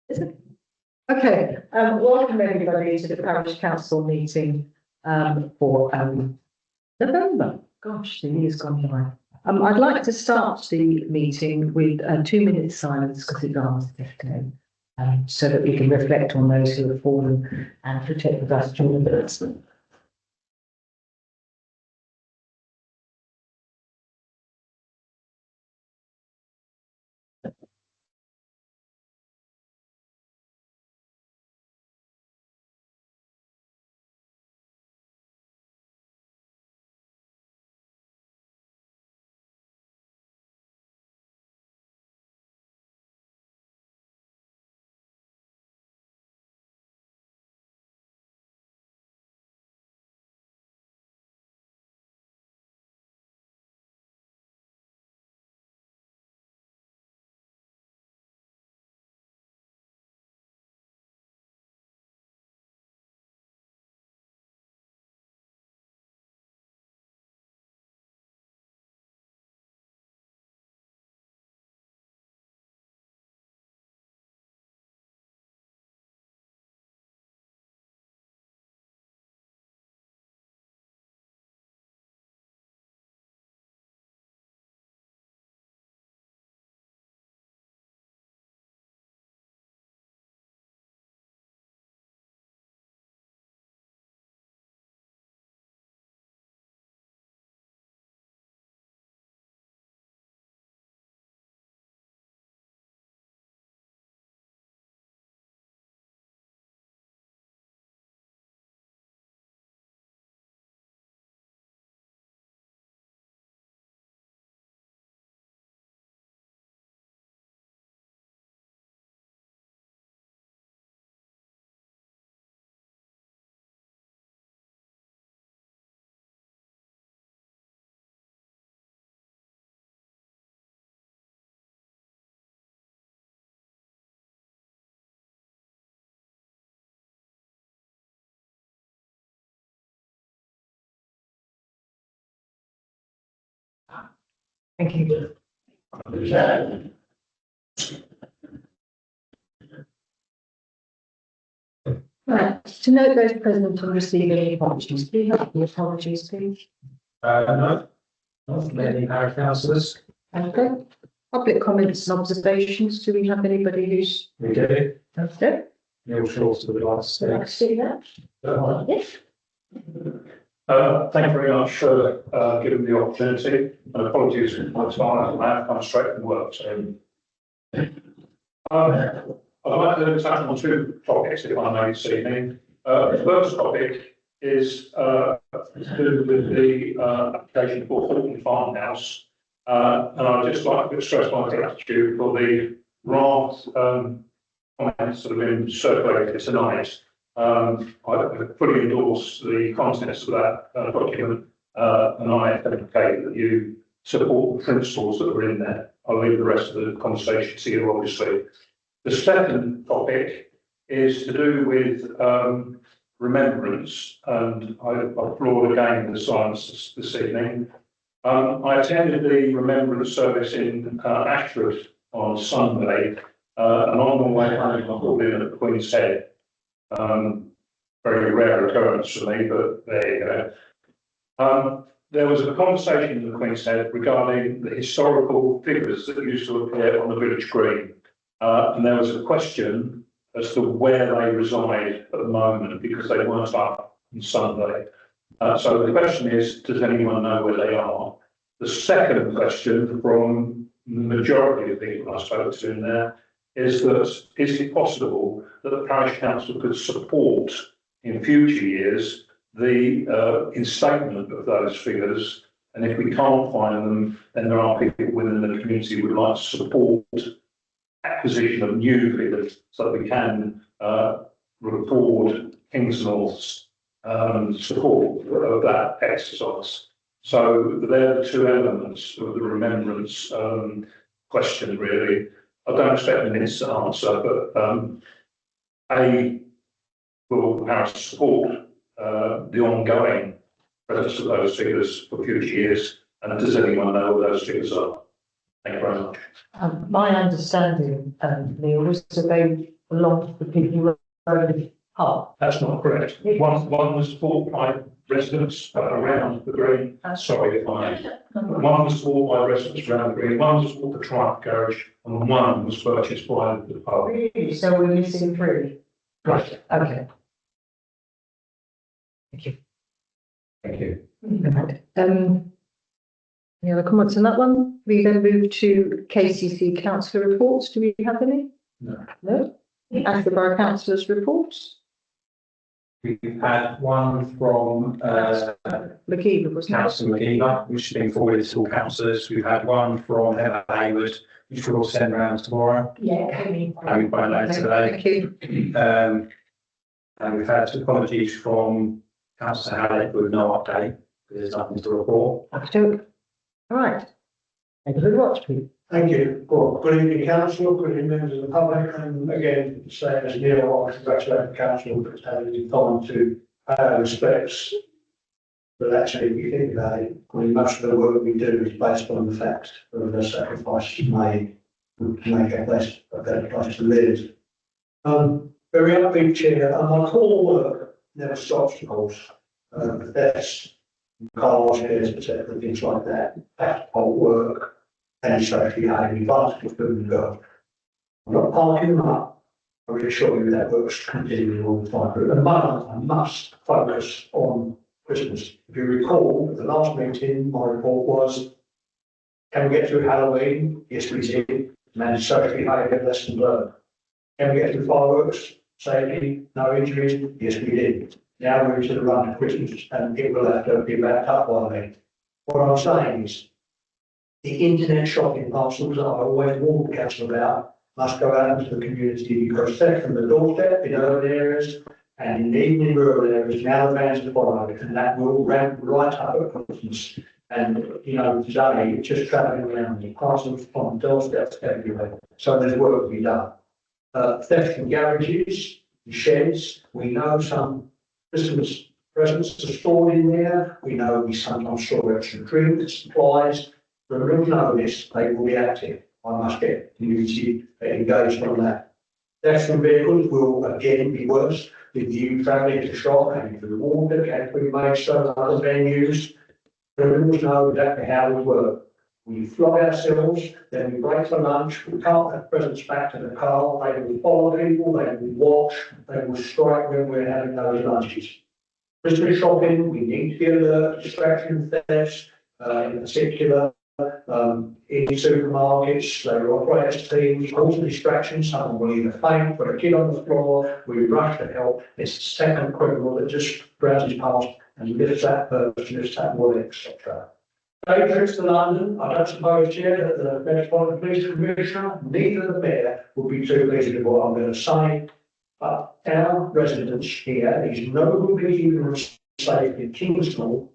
Is it? Okay, welcome everybody to the Parish Council meeting for November. Gosh, the year's gone by. I'd like to start the meeting with 2 minutes silence because it's after 15, so that we can reflect on those who have fallen and protect us during the births. Thank you. Right, to note those present and receive any apologies, do you have any apologies, please? No, not from any parish councillors. Okay. Public comments and observations, do we have anybody who's? We do. That's it. Neil Short would like to Would like speak. to see that? Yes. Thank you very much for giving me the opportunity, and apologies for my time. I have come straight from work. So, I'd like to touch on two topics, if I may, this evening. The first topic is to do with the application for Horton Farmhouse, and I'd just like to express my gratitude for the raft comments that have been circulated tonight. I fully endorse the contents of that document, and I advocate that you support the principles that are in there. I'll leave the rest of the conversation to you, obviously. The second topic is to do with remembrance, and I applaud again the silence this evening. I attended the remembrance service in Ashford on Sunday, and on my way home I called in at Queen's Head. Very rare occurrence for me, but there you go. There was a conversation in the Queen's Head regarding the historical figures that used to appear on the village green. And there was a question as to where they reside at the moment because they weren't up on Sunday. So the question is, does anyone know where they are? The second question from the majority of people I spoke to in there is it possible that the parish council could support in future years the instatement of those figures, and if we can't find them, then there are people within the community who would like to support acquisition of new figures so that we can record Kingsnorth's support of that exercise. So they're the two elements of the remembrance question, really. I don't expect an instant answer, but will the parish support the ongoing presence of those figures for future years? And does anyone know what those figures are? Thank you very much. My understanding, Neil, was that they along the Piggy Road path. That's not correct. One was bought by residents around the green. Sorry if I. One was bought by residents around the green, one was bought the truck garage, and one was purchased by the pub. Really? So we're missing three? Right, okay. Thank you. Thank you. Right. Any other comments on that one? We then move to KCC councillor reports. Do we have any? No. No? And the borough councillors' reports? We've had one from McKeever, wasn't it? Councillor McKeever, which has been forwarded to all councillors. We've had one from Heather Hayward, which we'll send around tomorrow. Yeah. And by later today. Thank you. And we've had apologies from Councillor Hallett with no update, because there's nothing to report. All right. Thank you very much, Pete. Thank you. Well, good evening, council, good evening, members of the public, and again, same as Neil, I want to congratulate the council for having the time to pay our respects. But actually, if you think about it, most of the work we do is based on the fact of the sacrifices made to make a better place to live. Very upbeat chair, and my core work never stops, of course. That's cars, hairs, etc., things like that. That's whole work. And it's actually having advanced with food and go. I'm not parking them up. I reassure you that works continuing all the time. But at the moment, I must focus on Christmas. If you recall, at the last meeting, my report was, can we get through Halloween? Yes, we did. Managed socially behaviour, lesson learned. Can we get through fireworks? Safety, no injuries? Yes, we did. Now we're into the run of Christmas, and it will have to be wrapped up by me. What I'm saying is, the internet shopping parcels that I always warn the council about must go out into the community, because set from the doorstep in urban areas and in even in rural areas, now the vans are followed, and that will ramp right up at Christmas. And, you know, today, just travelling around the parcels on doorsteps everywhere. So there's work to be done. Theft from garages, sheds, we know some Christmas presents are stored in there. We know we sometimes store extra drinks, supplies. The real notice, they will be active. I must get community engaged on that. Theft from vehicles will again be worse, with you travelling to shop, having to water, having to make some other venues. Criminals know exactly how we work. We flog ourselves, then we break for lunch, we can't have presents back to the car, they will follow people, they will watch, they will strike when we're having those lunches. Christmas shopping, we need to be alert, distraction thefts, in particular. In supermarkets, they will operate as teams, cause distractions, someone will either faint, put a kid on the floor, we rush to help. It's the second criminal that just browses past and lifts that person, lifts that wallet, etc. Day trips to London, I don't suppose, Chair, that the Metropolitan Police Commissioner, neither the Mayor, will be too pleased with what I'm going to say. But our residents here is nobly even safe in Kingsnorth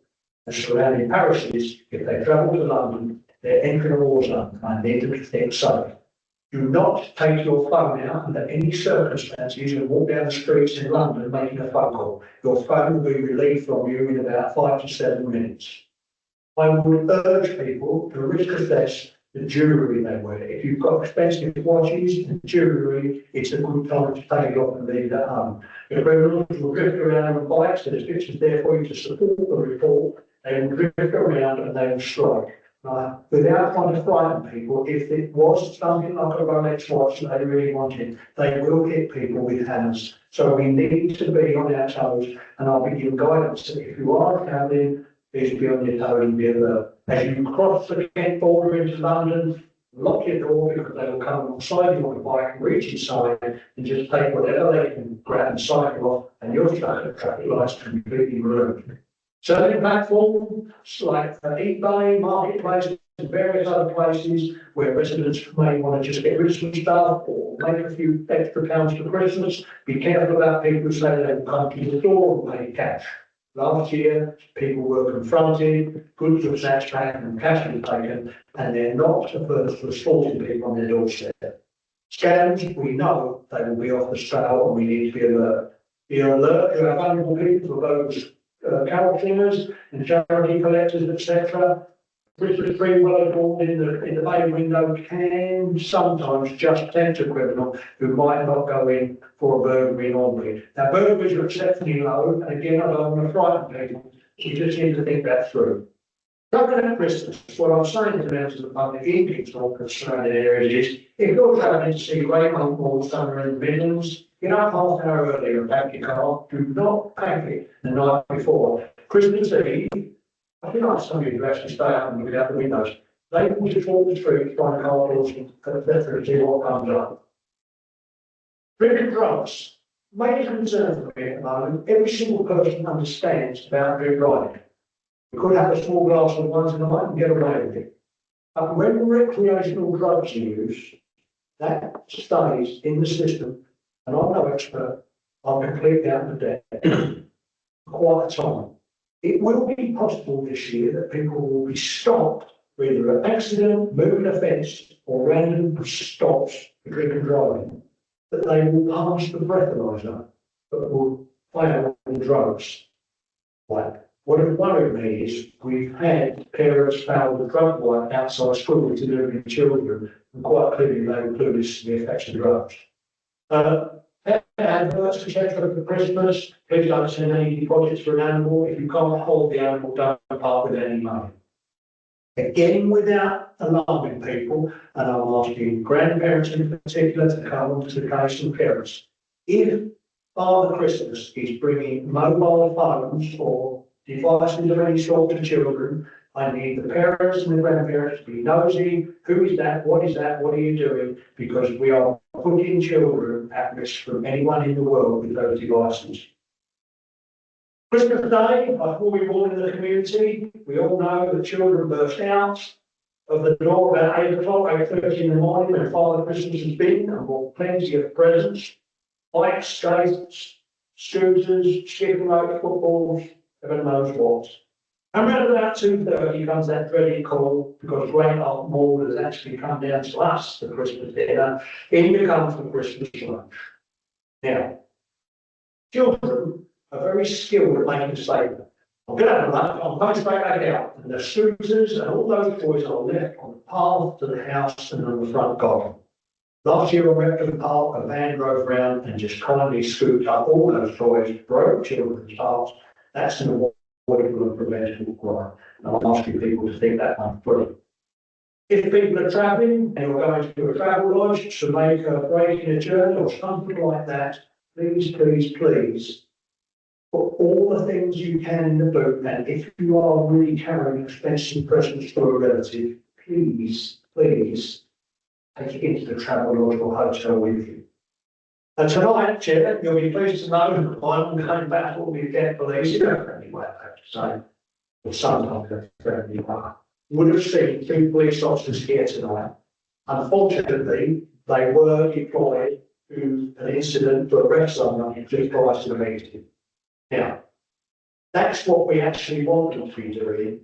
and surrounding parishes. If they travel to London, they're entering a war zone and need to think safe. Do not take your phone out under any circumstances and walk down the streets in London making a phone call. Your phone will be relieved from you in about 5 to 7 minutes. I would urge people to risk assess the jewellery they wear. If you've got expensive watches and jewellery, it's a good time to take it off and leave it at home. If criminals will drift around on bikes, there's pictures there for you to support the report. They will drift around and they will strike. Without trying to frighten people, if it was something like a Rolex watch that they really wanted, they will hit people with hammers. So we need to be on our toes, and I'll be giving guidance that if you are travelling, please be on your toes and be alert. As you cross the Kent border into London, lock your door, because they will come alongside you on a bike, reach inside and just take whatever they can grab and cycle off, and your traffic lights completely removed. Selling platforms like eBay, Marketplace, and various other places where residents may want to just get rid of some stuff or make a few extra pounds for Christmas. Be careful about people who say they will come to the door and pay cash. Last year, people were confronted, goods were snatched back and cash was taken, and they're not averse to assaulting people on their doorstep. Scams, we know they will be off the trail, and we need to be alert. Be alert to our vulnerable people, for those carol singers and charity collectors, etc. Christmas tree well adorned in the bay window can sometimes just tempt a criminal who might not go in for a burglary normally. Now, burglaries are exceptionally low, and again, I don't want to frighten people. We just need to think that through. Looking at Christmas, what I'm saying to members of the public in Kingsnorth and surrounding areas is, if you're travelling to see Great Monk Mall somewhere in the Midlands, get up half an hour earlier and pack your car. Do not pack it the night before. Christmas Eve, I feel like some of you actually stay up and look out the windows. They will just walk the streets, find car doors and and see what comes up. Drinking drugs. Major concern for me at the moment. Every single person understands about drink driving. You could have a small glass of once in a night and get away with it. But when recreational drugs are used, that stays in the system. And I'm no expert, I'm completely out of debt for quite a time. It will be possible this year that people will be stopped for either an accident, moving offence, or random stops for drinking and driving. That they will pass the breathalyzer, but will fail on drugs. Right. What has worried me is we've had parents fail the drug work outside school to delivering children, and quite clearly they include this in the effects of drugs. Adverts, etc. for Christmas, please don't send any deposits for an animal. If you can't hold the animal, don't part with any money. Again, without alarming people, and I'm asking grandparents in particular to come onto the case and parents. If Father Christmas is bringing mobile phones or devices of any sort to children, I need the parents and the grandparents to be nosy. Who is that? What is that? What are you doing? Because we are putting children at risk from anyone in the world with those devices. Christmas Day, before we walk into the community, we all know that children burst out of the door about 8 o'clock, 8:30 in the morning when Father Christmas has been, and bought plenty of presents, bikes, skates, scooters, skipping rope, footballs, heaven knows what. And around about 2:30 comes that dreaded call because Great Monk Mall has actually come down to us for Christmas dinner, in to come for Christmas lunch. Now, children are very skilled at making a statement. I'm going to have a lunch, I'm going straight back out. And the scooters and all those toys are left on the path to the house and on the front garden. Last year, I went to the park, a van drove round and just kindly scooped up all those toys, broke children's hearts. That's an avoidable and preventable crime. And I'm asking people to think that one through. If people are travelling and you're going to a travel lodge to make a break in a journey or something like that, please, please, please, put all the things you can in the boot. And if you are really carrying expensive presents for a relative, please, please, take it into the travel lodge or hotel with you. And tonight, Chair, you'll be pleased to know that I'm going back to the Debt Police, anyway, I have to say, or sometimes they're friendly one. Would have seen 2 police officers here tonight. Unfortunately, they were deployed to an incident to arrest someone just prior to the meeting. Now, that's what we actually want them to be doing.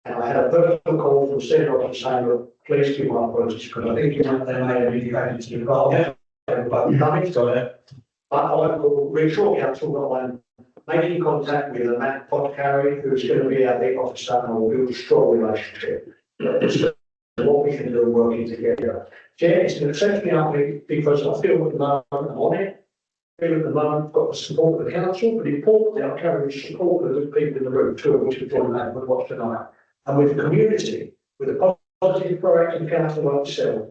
And I had a personal call from Sarah Roberts saying, look, please give my apologies because I think they may have indicated to involve. But nothing's got it. But I will reassure council that I'm making contact with Matt Potcarry, who's going to be our lead officer, and we'll build a strong relationship. What we can do working together. Chair, it's been exceptionally ugly because I feel at the moment I'm on it. I feel at the moment I've got the support of the council, but importantly, I carry support of the people in the room, 2 of which we've joined that with watch tonight. And with the community, with a positive, proactive council like yourself,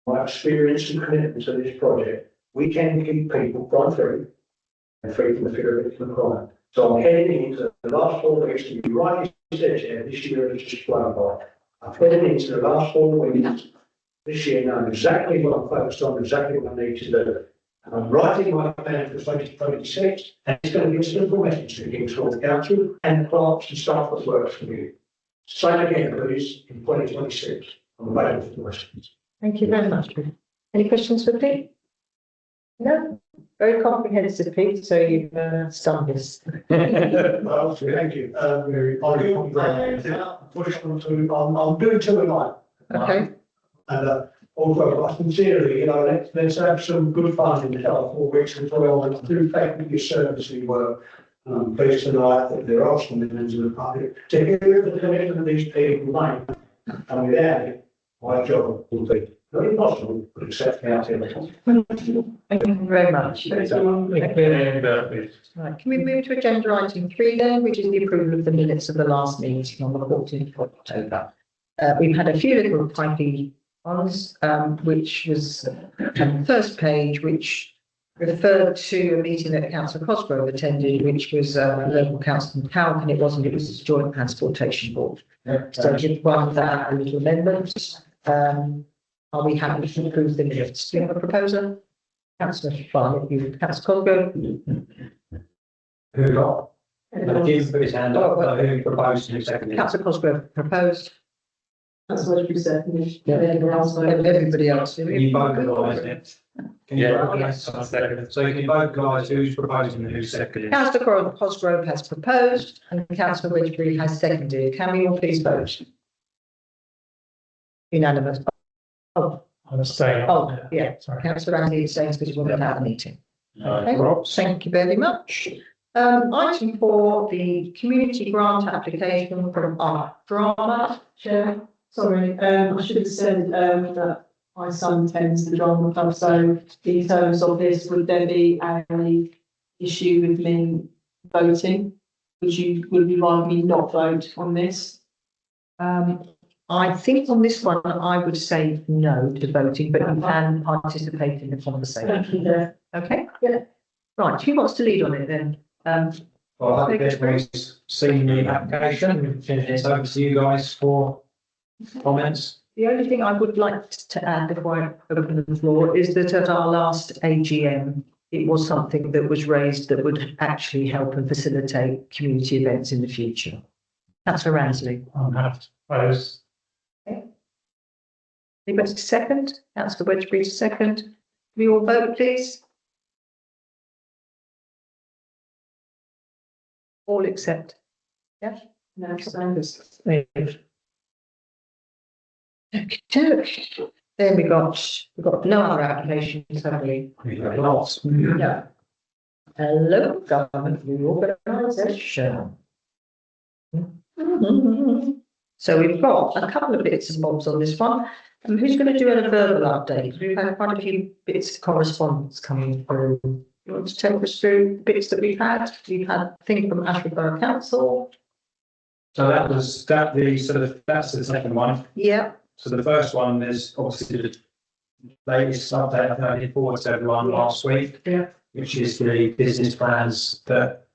my experience and commitment to this project, we can keep people crime free and free from the fear of victim crime. So I'm heading into the last 4 weeks, to be rightly said, Chair, this year has just flown by. I'm heading into the last 4 weeks this year, knowing exactly what I'm focused on, exactly what I need to do. And I'm writing my plan for 2026, and it's going to be a simple message to the Kingsnorth Council and the clerks and staff that works for you. Say it again, please, in 2026. I'm available for questions. Thank you very much. Any questions for Pete? No? Very comprehensive, Pete, so you've done this. Well, thank you. I'm doing 2 a night. Okay. And also, I sincerely, let's have some good fun in the last 4 weeks as well. And I do thank you for your service and work. Pleased tonight that there are some members of the public to hear the commitment of these people make And without it, my job would be not impossible, but accept me out here. Thank you very much. Right, can we move to agenda item 3 then, which is the approval of the minutes of the last meeting on the 14th of October. We've had a few little typey ones, which was on the first page, which referred to a meeting that Councillor Cosgrove attended, which was local council in Cowden, and it wasn't, it was the Joint Transportation Board. So just one that a little amendment. Are we happy to approve the minutes? Do you have a proposal? Councillor Barnett, you, Councillor Cosgrove? Who got? Jim put his hand up, who proposed and seconded? Councillor Cosgrove proposed. That's what you said. Everybody else. Can you vocalise it? Can you vocalise? So you can vocalise who's proposing and who's seconding. Councillor Cosgrove has proposed and Councillor Wedgbury has seconded. Can we all please vote? Unanimous. Oh, I'm staying. oh, yeah. Councillor Andy is saying because we want to have a meeting. Okay, thank you very much. Item 4, the community grant application from Art Drama. Chair, sorry, I should have said, that my son attends the drama club, so in terms of this, would there be any issue with me voting? Would you rather me not vote on this? I think on this one, I would say no to voting, but you can participate in the conversation. Thank you, Chair. Okay? Yeah. Right, who wants to lead on it then? Well, I think everybody's seen the application, it's over to you guys for comments. The only thing I would like to add before I open the floor is that at our last AGM, it was something that was raised that would actually help and facilitate community events in the future. Councillor Ransley. I'm happy to propose. Anybody to second? Councillor Wedgbury to second. Can we all vote, please? All accept. Yeah? No, so Okay. Then we've got no other applications, have we? Lots. No. Local government reorganisation. So we've got a couple of bits and bobs on this one. Who's going to do a verbal update? We've had quite a few bits of correspondence coming through. You want to take us through bits that we've had? We've had a thing from Ashford Borough Council. So that's the second one. Yeah. So the first one is obviously the latest update I think I did forward to everyone last week. Yeah. Which is the business plans that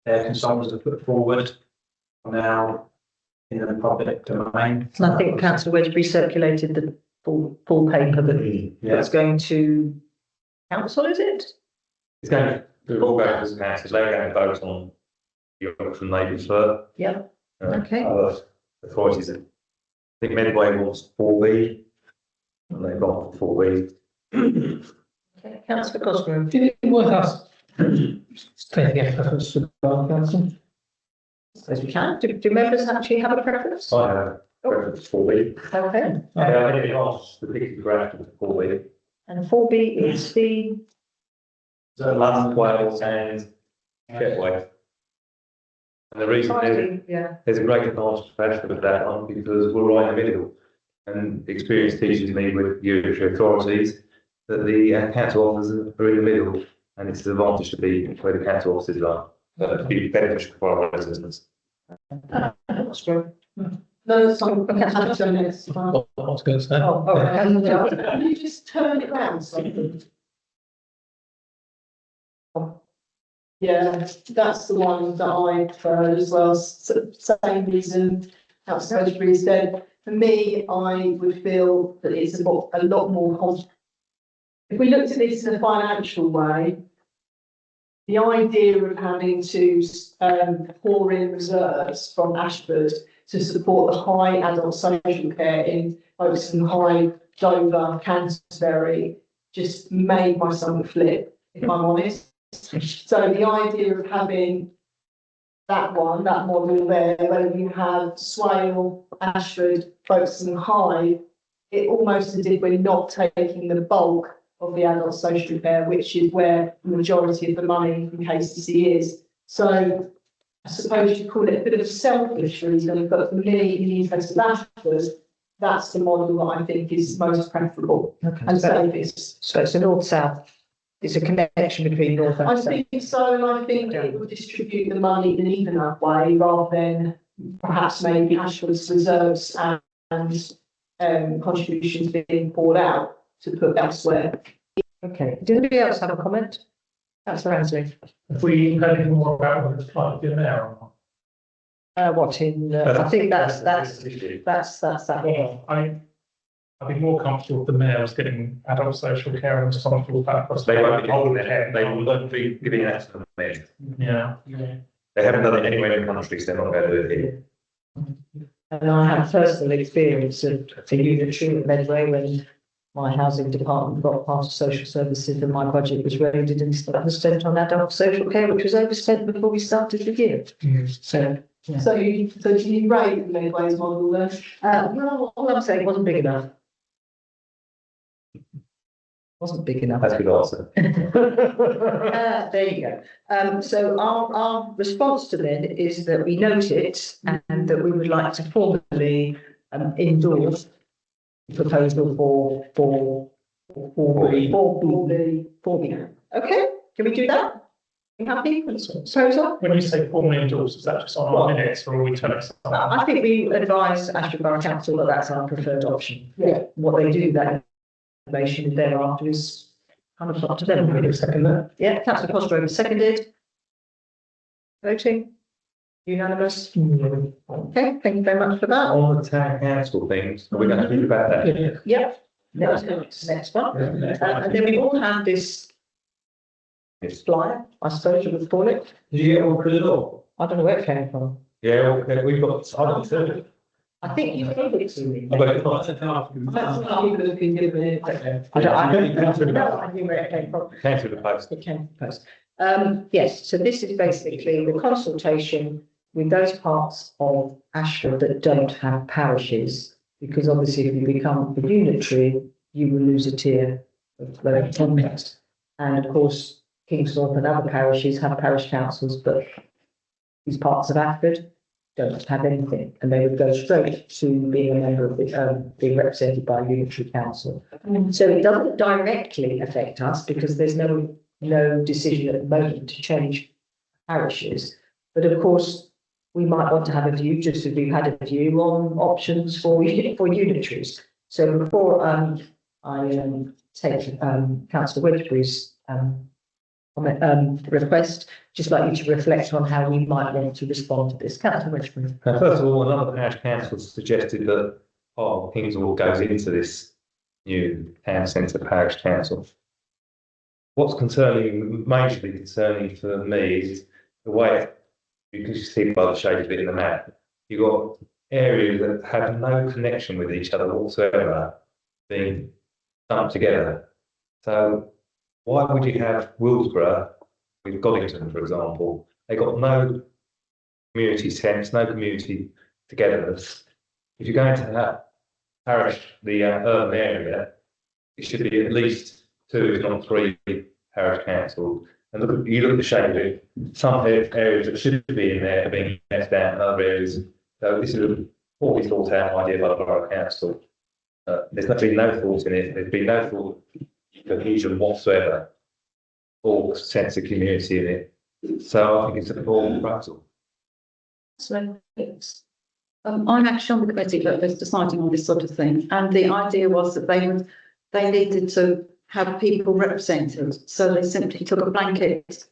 their consultants have put forward are now in the public domain. And I think Councillor Wedgbury circulated the full paper that's going to council, is it? It's going to all go to the council, they're going to vote on the option they prefer. Yeah. Okay. Other authorities, I think Medway wants 4B, and they've gone for 4B. Okay. Councillor Cosgrove. Did it worth us taking a preference to the Borough Council? As we can. Do members actually have a preference? I have preference 4B. Okay. Yeah, I think it was particularly granted 4B. And 4B is the. So London, Wales and Shetway. And the reason is, Yeah. there's a great advantage for Ashford with that one because we're right in the middle. And experience teaches me with European authorities that the council officers are in the middle, and it's an advantage to be where the council officers are. To be beneficial for our residents. Cosgrove. no, it's fine. Okay, I've done this. I was going to say. Oh, all right. Can you just turn it round slightly? Yeah, that's the one that I prefer as well. Same reason Councillor Wedgbury said. For me, I would feel that it's a lot more. If we looked at this in a financial way, the idea of having to pour in reserves from Ashford to support the high adult social care in Folkestone High, Dover, Canterbury, just made my stomach flip, if I'm honest. So the idea of having that model there, where you have Swale, Ashford, Folkestone High, it almost as if we're not taking the bulk of the adult social care, which is where the majority of the money from KCC is. So I suppose you call it a bit of a selfish reason, but for me, in the interest of Ashford, that's the model that I think is most preferable Okay. and safest. So it's a north-south, it's a connection between north and I south. think so, and I think it will distribute the money in an even enough way rather than perhaps maybe Ashford's reserves and contributions being poured out to put elsewhere. Okay, did anybody else have a comment? That's Ramsey. If we know anything more about what it's like in there or What in, I think that's that. not. I'd be more comfortable if the mayor was getting adult social care and responsible for that. across the They won't be, whole of their head. they will not be giving that to the mayor. Yeah. They haven't done it anywhere in the country, so they're not going to do it here. And I have personal experience of a unitary at Medway when my housing department got part of social services and my budget was raided and spent on adult social care, which was overspent before we started the year. So, yeah. So do you rate the Midway's model then? Well, all I'm saying, it wasn't big enough. Wasn't big enough. That's a good answer. There you go. So our response to then is that we note it and that we would like to formally endorse the proposal for B. Okay, can we do that? You happy with the proposal? When you say formally endorsed, is that just on our minutes or are we telling someone? I think we advise Ashford Borough Council that that's our preferred option. Yeah. What they do that information thereafter is kind of up to them. Really second that. Yeah, councillor Cosgrove seconded. Voting, unanimous. Okay, thank you very much for that. On the town council things, are we going to think about that? Yeah, next one. And then we all have this flyer, I suppose you would call it. Did you get one for the law? I don't know where it came from. Yeah, okay, we've got, I've got two. I think you gave it to me. I've got it. People have been given it. I don't know, I knew where it came from. Came through the post. It came from post. Yes, so this is basically the consultation with those parts of Ashford that don't have parishes, because obviously if you become a unitary, you will lose a tier of local context. And of course, Kingsnorth and other parishes have parish councils, but these parts of Ashford don't have anything, and they would go straight to being a member of the, being represented by a unitary council. So it doesn't directly affect us because there's no decision at the moment to change parishes. But of course, we might want to have a view, just as we've had a view on options for unitaries. So before I take Councillor Wedgbury's request, just like you to reflect on how we might want to respond to this. Councillor Wedgbury. First of all, another parish council suggested that Kingsnorth goes into this new town centre parish council. What's majorly concerning for me is the way, because you see by the shape of it in the map, you've got areas that have no connection with each other whatsoever being dumped together. So why would you have Willsborough with Goddington, for example? They got no community sense, no community togetherness. If you're going to have parish, the urban area, it should be at least 2, if not 3 parish councils. And you look at the shape of it, some areas that should be in there are being left out, and other areas. So this is a poorly thought out idea by the borough council. There's been no thought in it. There's been no thought cohesion whatsoever, or sense of community in it. So I think it's a poor proposal. I'm actually on the committee that was deciding on this sort of thing, and the idea was that they needed to have people represented, so they simply took a blanket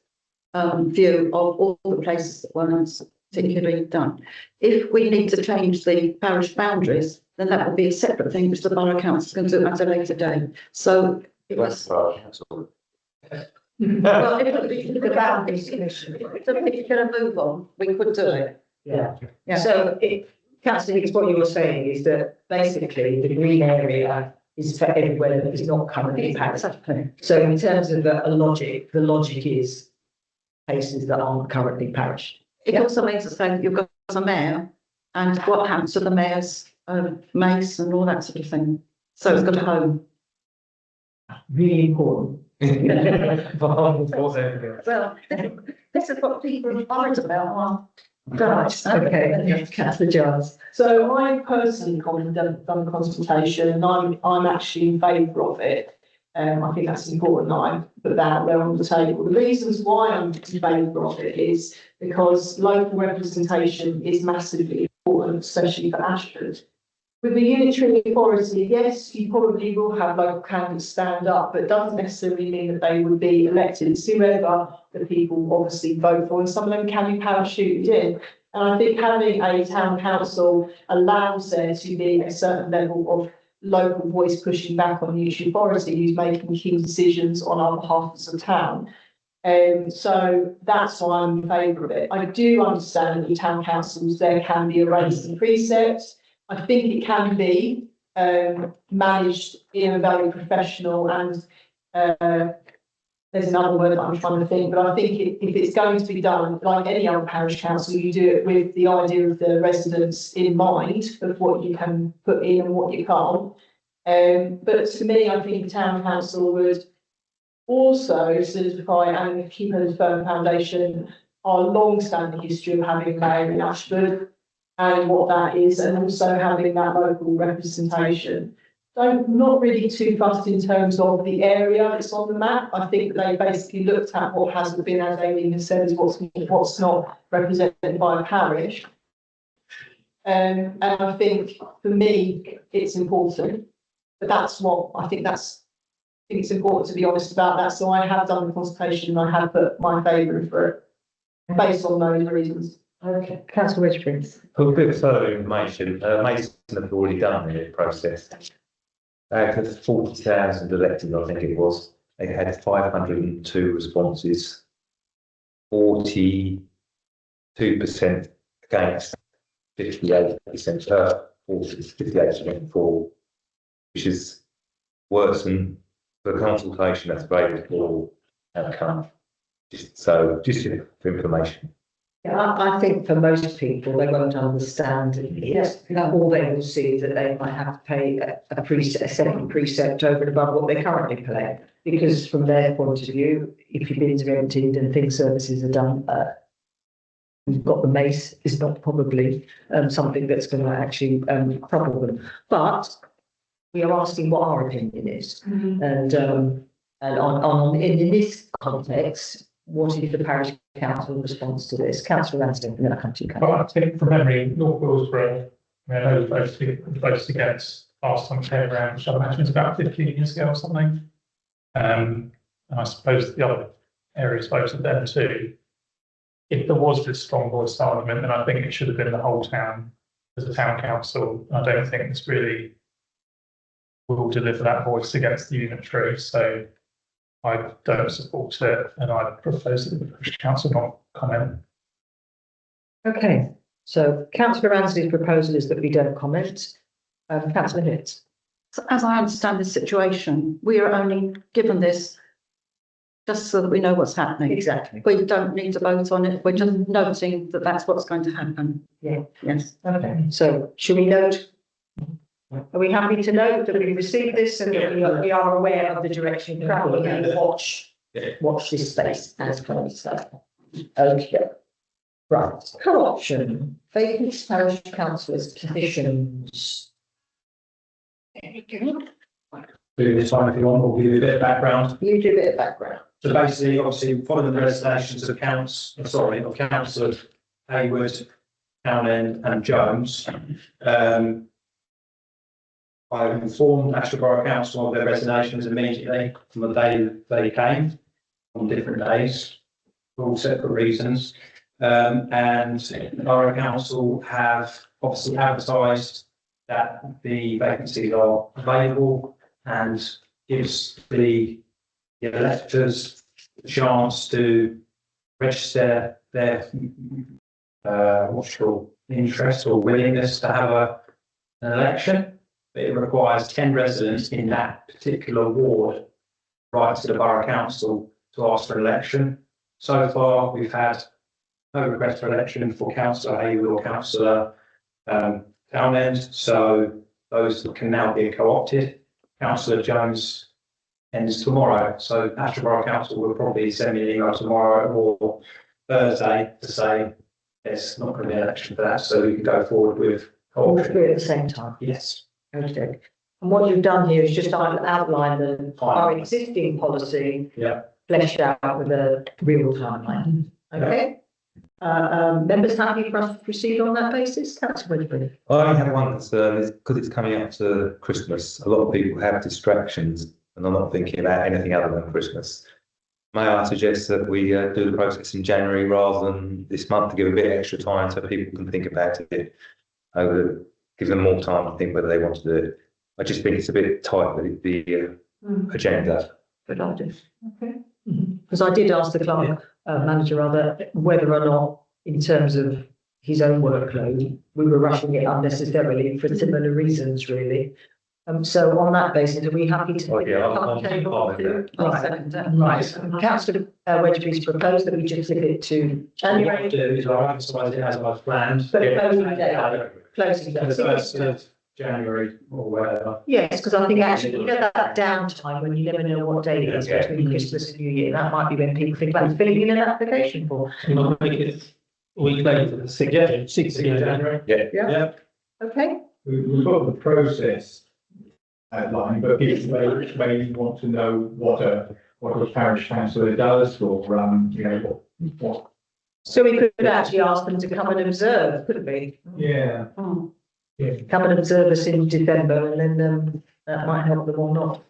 view of all the places that weren't particularly done. If we need to change the parish boundaries, then that would be a separate thing which the borough council can do at a later date. So it was. Borough council. Well, if the boundaries commission, if you're going to move on, we could do it. Yeah. Yeah. So Councillor Hicks, what you were saying is that basically the green area is for everywhere that is not currently parished. So in terms of the logic is places that aren't currently parished. It also means that you've got a mayor, and what happens to the mayor's mace and all that sort of thing. So it's got a home. Really important. Well, this is what people are worried about. Right, okay, councillor Giles. So I personally done consultation and I'm actually in favour of it. I think that's important that I put that out there on the table. The reasons why I'm in favour of it is because local representation is massively important, especially for Ashford. With the unitary authority, yes, you probably will have local candidates stand up, but it doesn't necessarily mean that they would be elected. It's whoever the people obviously vote for, and some of them can be parachuted in. And I think having a town council allows there to be a certain level of local voice pushing back on the unitary authority who's making key decisions on our behalf as a town. So that's why I'm in favour of it. I do understand that the town councils, there can be a raised and precepts. I think it can be managed in a very professional and there's another word that I'm trying to think, but I think if it's going to be done like any other parish council, you do it with the idea of the residents in mind of what you can put in and what you can't. But to me, I think the town council would also solidify and keep a firm foundation our long-standing history of having mayor in Ashford and what that is, and also having that local representation. So not really too fussed in terms of the area that's on the map. I think they basically looked at what hasn't been, as Aileen has said, is what's not represented by a parish. And I think for me, it's important. But that's what I think it's important to be honest about that. So I have done the consultation and I have put my favour for it based on those reasons. Okay, councillor Richards. For a bit of further information, Mason have already done the process. Out of 40,000 elected, I think it was, they had 502 responses, 42% against, 58% for, 58% for, which is worse than the consultation that's very poor outcome. Just for information. Yeah, I think for most people, they won't understand it. Yes, all they will see is that they might have to pay a second precept over and above what they currently pay. Because from their point of view, if your bins are emptied and things services are done, you've got the mace is not probably something that's going to actually trouble them. But we are asking what our opinion is, and in this context, what is the parish council response to this? Councillor Ramsden, and then I come to you. Well, I think from memory, North Willsborough, I know the votes against last time it came around, which I imagine was about 15 years ago or something. And I suppose the other areas voted then too. If there was this strong voice argument, then I think it should have been the whole town as a town council. I don't think this really will deliver that voice against the unitary. So I don't support it, and I propose that the parish council not comment. Okay, so councillor Ramsden's proposal is that we don't comment. Councillor Hitz. So as I understand the situation, we are only given this just so that we know what's happening. Exactly. We don't need to vote on it. We're just noting that that's what's going to happen. Yeah. Yes. Okay, so should we note? Are we happy to note that we received this and that we are aware of the direction of travel and watch this space as close? Okay. Right, co-option, vacant parish councillors positions. Do this one if you want, or give you a bit of background. You do a bit of background. So basically, obviously, following the resignations of councillor Hayward, Townend and Jones, I informed National Borough Council of their resignations immediately from the day they came, on different days, for all separate reasons. And the Borough Council have obviously advertised that the vacancies are available and gives the electors the chance to register their interest or willingness to have an election. But it requires 10 residents in that particular ward write to the Borough Council to ask for election. So far, we've had no request for election for Councillor Hayward or Councillor Townend, so those can now be co-opted. Councillor Jones ends tomorrow, so Ashford Borough Council will probably send me an email tomorrow or Thursday to say there's not going to be an action for that, so we can go forward with. All three at the same time. Yes. Okay. And what you've done here is just outline our existing policy. Yeah. Fleshed out with a real timeline. Okay? Members happy for us to proceed on that basis? Councillor Wedgbury. I have one concern is because it's coming up to Christmas, a lot of people have distractions and are not thinking about anything other than Christmas. May I suggest that we do the process in January rather than this month to give a bit extra time so people can think about it over, give them more time to think whether they want to do it. I just think it's a bit tight with the agenda. Good idea. Okay. Because I did ask the clerk manager whether or not, in terms of his own workload, we were rushing it unnecessarily for similar reasons, really. So on that basis, are we happy to? Oh, yeah, I'll keep on with that. Right. Councillor Wedgbury's proposed that we just leave it to What I'll January. do is I'll advertise it as I've planned. But Yeah. closing date. Closing For the date. first of January or whatever. Yes, because I think actually, you know, that downtime when you never know what day it is Yeah. between Christmas and New Year, that might be when people think about filling in an application form. We'll make it a week later, the sixth, Yeah. sixth of January. January. Yeah. Okay, We've got the process outlined, but people may want to know what a parish councillor does, or, what, so we could actually ask them to come and observe, couldn't we? yeah. Come and observe us in December and then that might help them or not.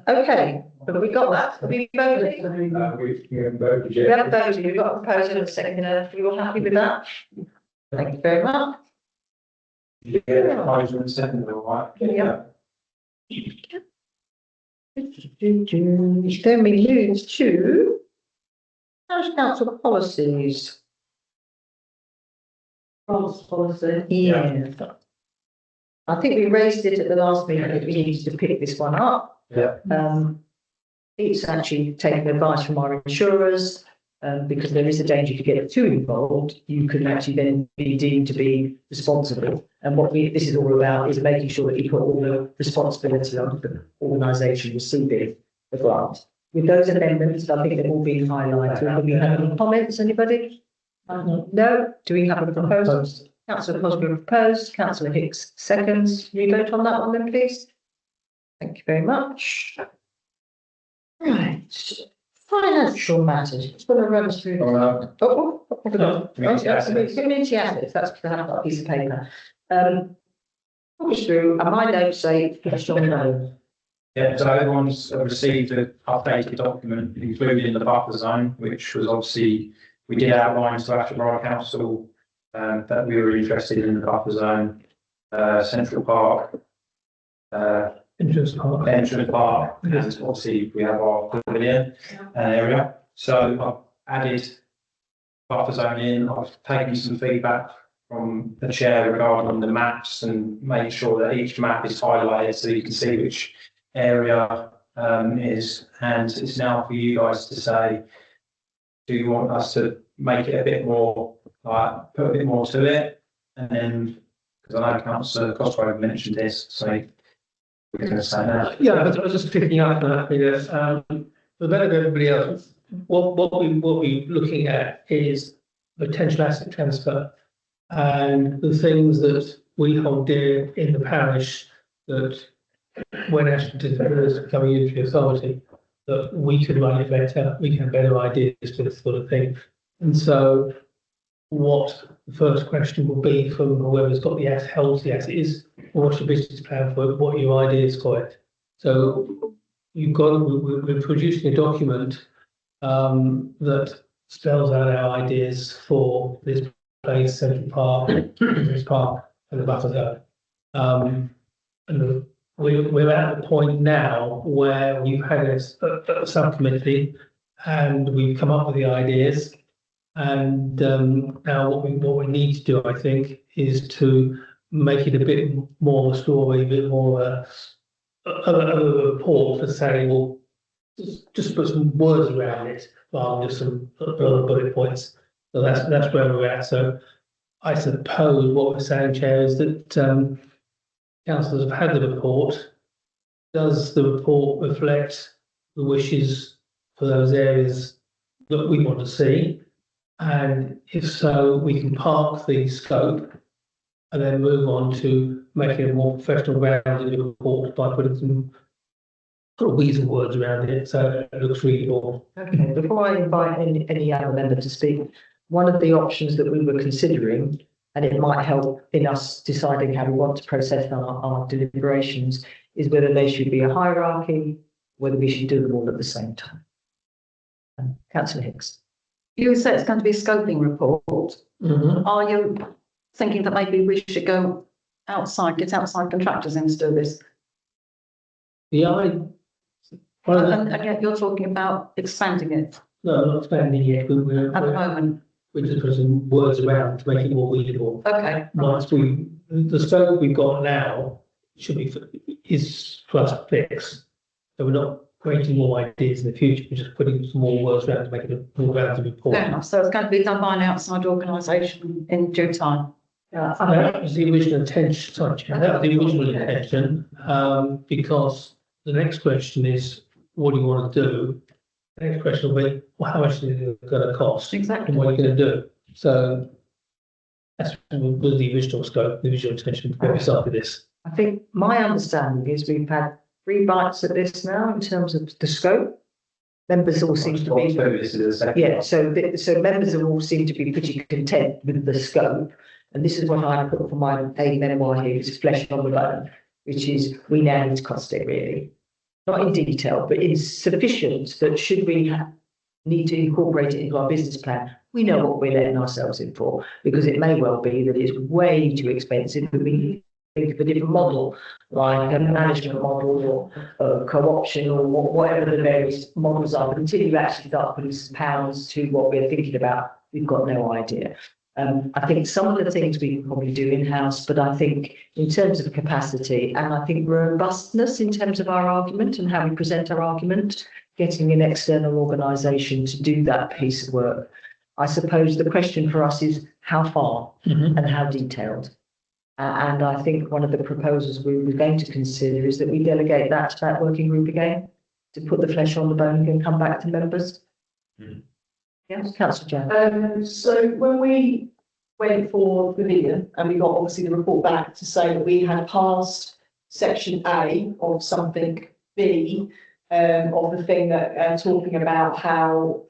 Okay, but we got that, have we voted? We haven't voted We yet. haven't voted, we've got a proposal and a second, are we all happy with that? Thank you very much. Yeah, I was in the second, all right. Yeah. Then we move to Parish Council policies. Policy. Yeah. I think we raised it at the last meeting, that we needed to pick this one up. Yeah. It's actually taken advice from our insurers, because there is a danger to get too involved, you can actually then be deemed to be responsible. And what this is all about is making sure that you put all the responsibility on the organisation receiving the grant. With those amendments, I think they've all been highlighted. Have you had any comments, anybody? No? Do we have a proposal? Councillor Cosgrove proposed, Councillor Hicks seconds. Can you vote on that one then, please? Thank you very much. Right, financial matters. It's going to run us through. Community assets. Community assets, that's because I have got a piece of paper. Walk us through, and my notes say, yes or no. Yeah, so everyone's received an updated document, including the buffer zone, which was obviously, we did outline to Ashborough Council that we were interested in the buffer zone, Central Park, Interest part. Entrance Park, and obviously we have our pavilion area. So I've added buffer zone in, I've taken some feedback from the chair regarding the maps and made sure that each map is highlighted so you can see which area is, and it's now for you guys to say, do you want us to make it a bit more, like, put a bit more to it? And then, because I know Councillor Cosgrove mentioned this, so we're going to say that. Yeah, I was just picking up on that because, for the benefit of everybody else, what we're looking at is potential asset transfer and the things that we hold dear in the parish that when Ashton is becoming unitary authority, that we can run it better, we can have better ideas for this sort of thing. And so what the first question will be from whoever's got the asset, holds the asset is, what's your business plan for it? What are your ideas for it? So we're producing a document that spells out our ideas for this place, Central Park, this park, and the buffer zone. And we're at the point now where we've had a subcommittee and we've come up with the ideas. And now what we need to do, I think, is to make it a bit more of a story, a bit more of a report to say, well, just put some words around it rather than just some bullet points. So that's where we're at. So I suppose what we're saying, Chair, is that councillors have had the report. Does the report reflect the wishes for those areas that we want to see? And if so, we can park the scope and then move on to making a more professional rounded report by putting some sort of weasel words around it, so it looks readable. Okay, before I invite any other member to speak, one of the options that we were considering, and it might help in us deciding how we want to process our deliberations, is whether there should be a hierarchy, whether we should do them all at the same time. Councillor Hicks. You say it's going to be a scoping report. Are you thinking that maybe we should go outside, get outside contractors in to do this? One of the, And yet you're talking about expanding it no, not expanding yet, but at the moment. we're just putting some words around to make it more readable. Okay. Once the scope we've got now is for us to fix. So we're not creating more ideas in the future, we're just putting some more words around to make it a more rounded report. Fair enough. So it's going to be done by an outside organisation in due time. That was the original intention, sorry, Chair, that was the original intention, because the next question is, what do you want to do? The next question will be, well, how much is it going to cost? Exactly. And what are you going to do? So that's was the original scope, the original intention before we started this. I think my understanding is we've had 3 bites at this now in terms of the scope. Members all seem to be, yeah, so members all seem to be pretty content with the scope. And this is what I put for my memoir here, which is flesh on the bone, which is we now need to cost it really. Not in detail, but it's sufficient that should we need to incorporate it into our business plan, we know what we're letting ourselves in for, because it may well be that it's way too expensive and we think of a different model, like a management model or co-option or whatever the various models are. But until you actually start putting some pounds to what we're thinking about, we've got no idea. I think some of the things we can probably do in-house, but I think in terms of capacity and I think robustness in terms of our argument and how we present our argument, getting an external organisation to do that piece of work. I suppose the question for us is how far and how detailed. And I think one of the proposals we were going to consider is that we delegate that to that working group again to put the flesh on the bone and come back to members. Yes, Councillor Jones. So when we went for the pavilion and we got obviously the report back to say that we had passed section A of something B, of the thing that talking about how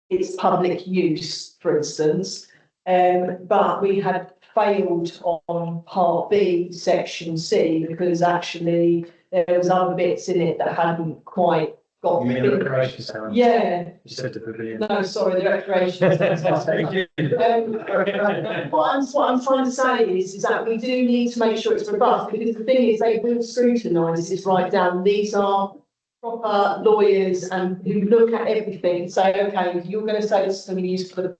it's public use, for instance, but we had failed on part B, section C, because actually there was other bits in it that hadn't quite got. You mean the recreation centre? Yeah. You said the pavilion. No, sorry, the recreation centre. What I'm trying to say is that we do need to make sure it's robust, because the thing is, they will scrutinise this right down. These are proper lawyers and who look at everything and say, okay, if you're going to say this is going to be used for the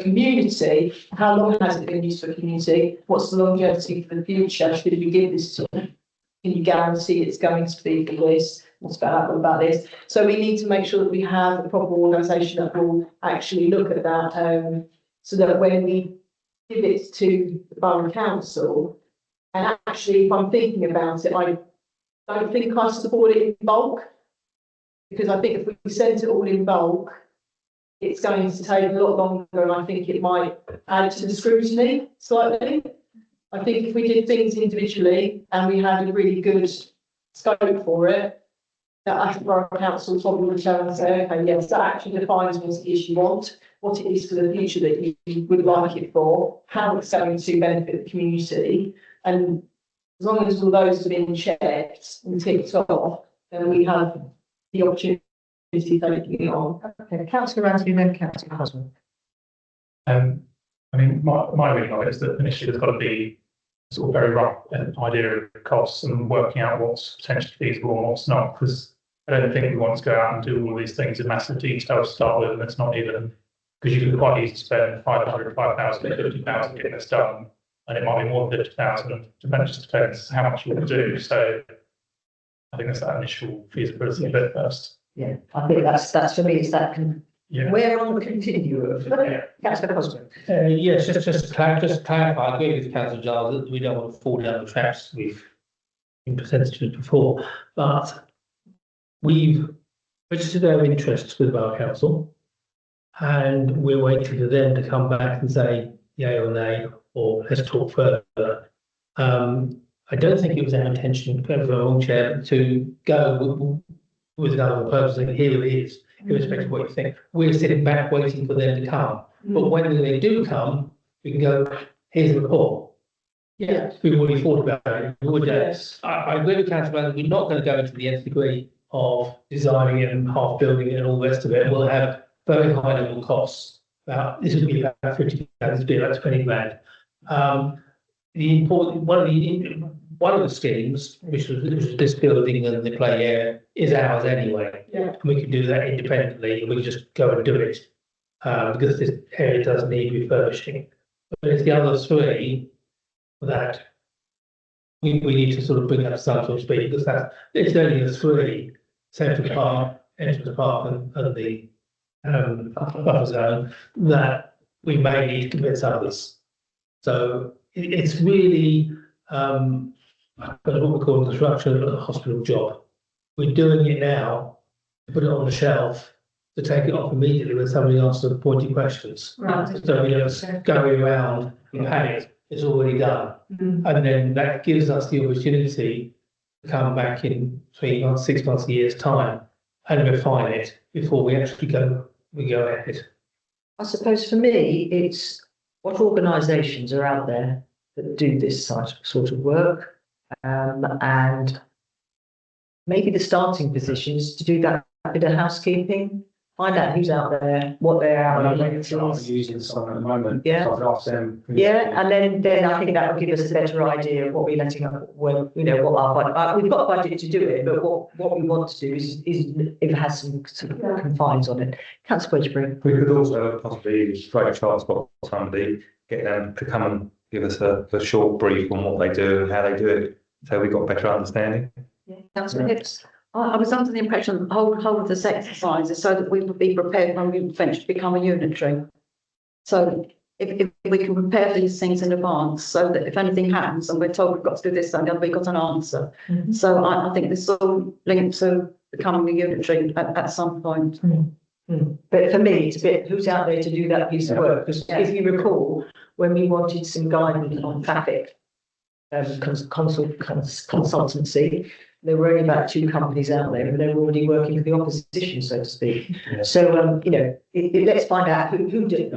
community, how long has it been used for the community? What's the longevity for the future? Should we give this to them? Can you guarantee it's going to be for this? What's about this? So we need to make sure that we have a proper organisation that will actually look at that, so that when we give it to the borough council, and actually, if I'm thinking about it, I don't think I support it in bulk, because I think if we send it all in bulk, it's going to take a lot longer, and I think it might add to the scrutiny slightly. I think if we did things individually and we had a really good scope for it, that Ashborough Council probably would show and say, okay, yes, that actually defines what it is you want, what it is for the future that you would like it for, how it's going to benefit the community. And as long as all those have been checked and ticked off, then we have the opportunity to take it on. Okay, Councillor Ramsey, then Councillor Cosman. I mean, my reading of it is that initially there's got to be sort of very rough idea of costs and working out what's potentially feasible and what's not, because I don't think we want to go out and do all these things in massive detail to start with, and it's not even, because you could quite easily spend 500, 5,000, 50,000 getting this done, and it might be more than 50,000, it just depends how much you want to do. So I think that's that initial feasibility bit first. Yeah, I think that's for me, it's that Yeah. we're on the continuum. Councillor Cosman. Yes, just to clarify, I agree with Councillor Giles that we don't want to fall down the traps we've been presented to before, but we've registered our interests with our council. and we're waiting for them to come back and say yay or nay, or let's talk further. I don't think it was our intention, going for a long chair, to go with another person, saying, here it is, irrespective of what you think. We're sitting back waiting for them to come. But when they do come, we can go, here's the report. Yeah. We've already thought about it. I agree with Councillor Brown, we're not going to go into the nth degree of designing it and half building it and all the rest of it. We'll have very high level costs. This would be about 50,000, this would be about 20 grand. The important one of the schemes, which was this building and the play area, is ours anyway. Yeah. And we can do that independently. We can just go and do it because this area does need refurbishing. But it's the other three that we need to sort of bring up to some sort of speed, because it's only the three: Central Park, Entrance Park, and the buffer zone, that we may need to convince others. So it's really what we call construction of a hospital job. We're doing it now to put it on the shelf, to take it off immediately when somebody asks the pointy questions. Right. So we don't go around in panic. It's already done. And then that gives us the opportunity to come back in 3 months, 6 months, a year's time and refine it before we actually go ahead. I suppose for me, it's what organisations are out there that do this sort of work, and maybe the starting position is to do that bit of housekeeping, find out who's out there, what their hourly rate I'm is. using someone at the moment. Yeah. So I've asked them. Yeah, and then I think that will give us a better idea of what we're letting up, well, you know, what our budget, we've got budget to do it, but what we want to do is if it has some sort of confines on it. Councillor Wedgbury. We could also possibly straight transport somebody, get them to come and give us a short brief on what they do and how they do it, so we've got better understanding. Councillor Hicks. I was under the impression the whole of this exercise is so that we would be prepared when we eventually become a unitary. So if we can prepare these things in advance, so that if anything happens and we're told we've got to do this, and then we've got an answer. So I think this is all linked to becoming a unitary at some point. But for me, it's a bit, who's out there to do that piece of work? Because if you recall, when we wanted some guidance on traffic consultancy, there were only about 2 companies out there, and they were already working with the opposition, so to speak. Yeah. So, you know, let's find out who did,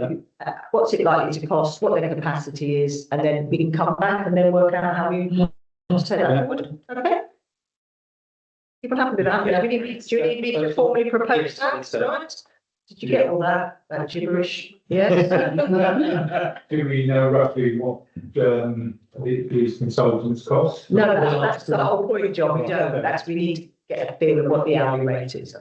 what's it likely to cost, what their capacity is, and then we can come back and then work out how we want to take that forward. Okay? People happy with that? Do you need me to formally propose that, right? Did you get all that gibberish? Yes? Do we know roughly what these consultants cost? No, that's the whole point, John. We don't. We need to get a feel of what the hourly rate is.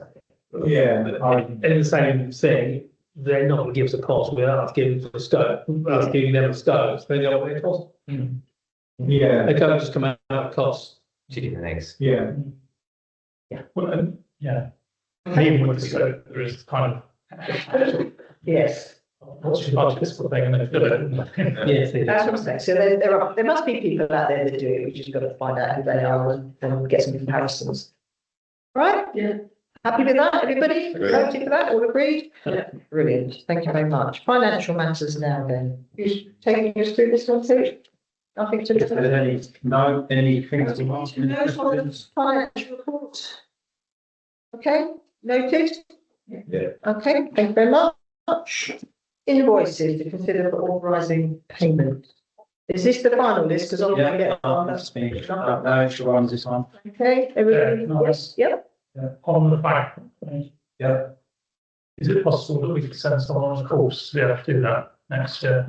Yeah, And the same thing, they're not going to give us a cost without us giving them a scope, us giving them a scope, they know what it costs. yeah, They can't just come out of costs. Chicken and eggs. yeah. Well, yeah. Even with the scope, there is kind of. Yes. What's your budget for thing and they fill it? Yes, it That's is. what I'm saying. So there must be people out there that do it. We just got to find out who they are and get some comparisons. Right? Yeah. Happy with that, everybody? Voting for that, all agreed? Yeah. Brilliant. Thank you very much. Financial matters now then. Who's taking us through this one too? Nothing to. If there's anything to ask. Financial report. Okay, noted? Yeah. Okay, thank you very much. Invoices to consider for authorising payment. Is this the final list? Because I'm going to get one. That's been, no extra ones this one. Okay, everybody, Yeah, no. yes, yep. On the back. Yeah. Is it possible that we could send someone on a course to be able to do that next year?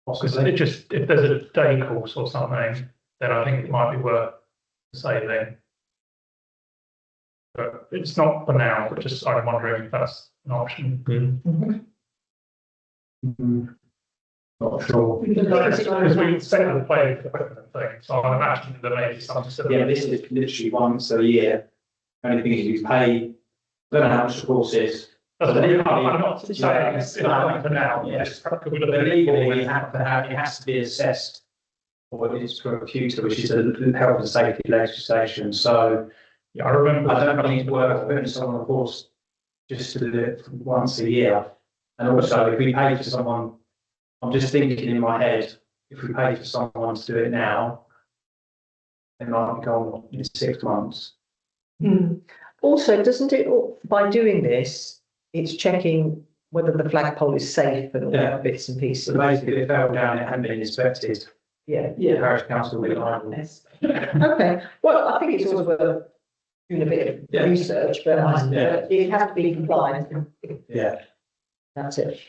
Because it just, if there's a day course or something, then I think it might be worth saving. But it's not for now, but just I'm wondering if that's an option. Not sure. Because we set the play equipment thing, so I imagine there may be some. Yeah, this is literally once a year. Only thing is you pay, I don't know how much the course is. I'm not saying it's for now, Yeah. just But legally, you have to have, it has to be assessed. Or it is for a future, which is the health and safety legislation, so yeah, I remember. I don't think it's worth putting someone on a course just to do it once a year. And also, if we pay for someone, I'm just thinking in my head, if we pay for someone to do it now, they might be gone in 6 months. Also, doesn't it, by doing this, it's checking whether the flagpole is safe and all Yeah. that bits and pieces. So basically, if it fell down, it hadn't been inspected, Yeah. the parish council will be liable. Okay, well, I think it's always worth doing a bit Yeah. of research, but Yeah. it has to be compliant. Yeah. That's it.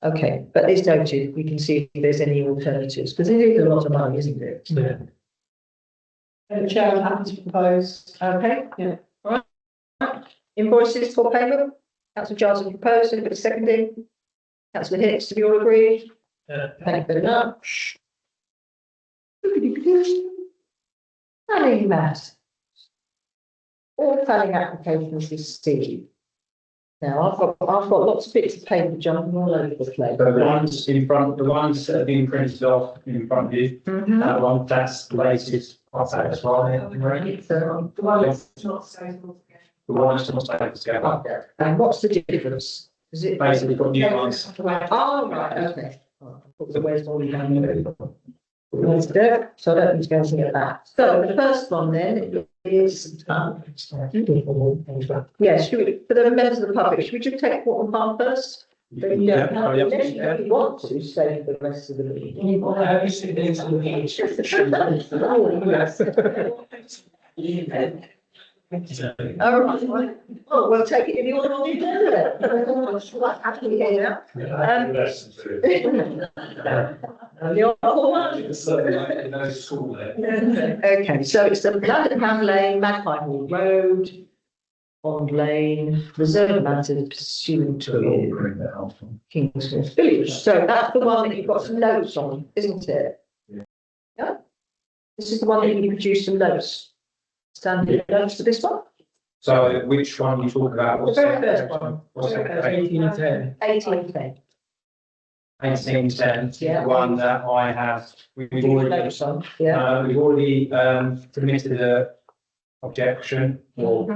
Okay, but it's noted, we can see if there's any alternatives, because it is a lot of money, isn't it? Yeah. And the chair, I'm happy to propose. Okay. Yeah. All right. Invoices for payment, councillor Giles has proposed, anybody seconding? Councillor Hicks, do you all agree? Thank you very much. Planning matters. All planning applications received. Now, I've got lots of bits of paper jumping all over the place. So the ones in front, the ones that have been printed off in front of you, that one, that's the latest. I'll say that's right. So, The one that's not stable. The one that's not stable together. and what's the difference? Is it? Basically, got new ones. Oh, right, okay. Where's all the so I don't need to go and get that. So the first one then is, yes, should we, for the members of the public, should we just take what one first? Yeah. Oh, yeah. Unless you want to say the rest of the meeting. All right, well, we'll take it in the order of the agenda then. Happy here. The other one. Okay, so it's the London Lane, Magpie Hall Road, Pond Lane, reserve matters pursuant to Kingsnorth Village. So that's the one that you've got some notes on, isn't it? Yeah. This is the one that you produced some notes. Standard notes for this one? So which one you talk about? The What's very that? first one. What's that? 1810. 1810. 1810, Yeah. the one that I have, we've already, Notes on, yeah. we've already, submitted a objection or,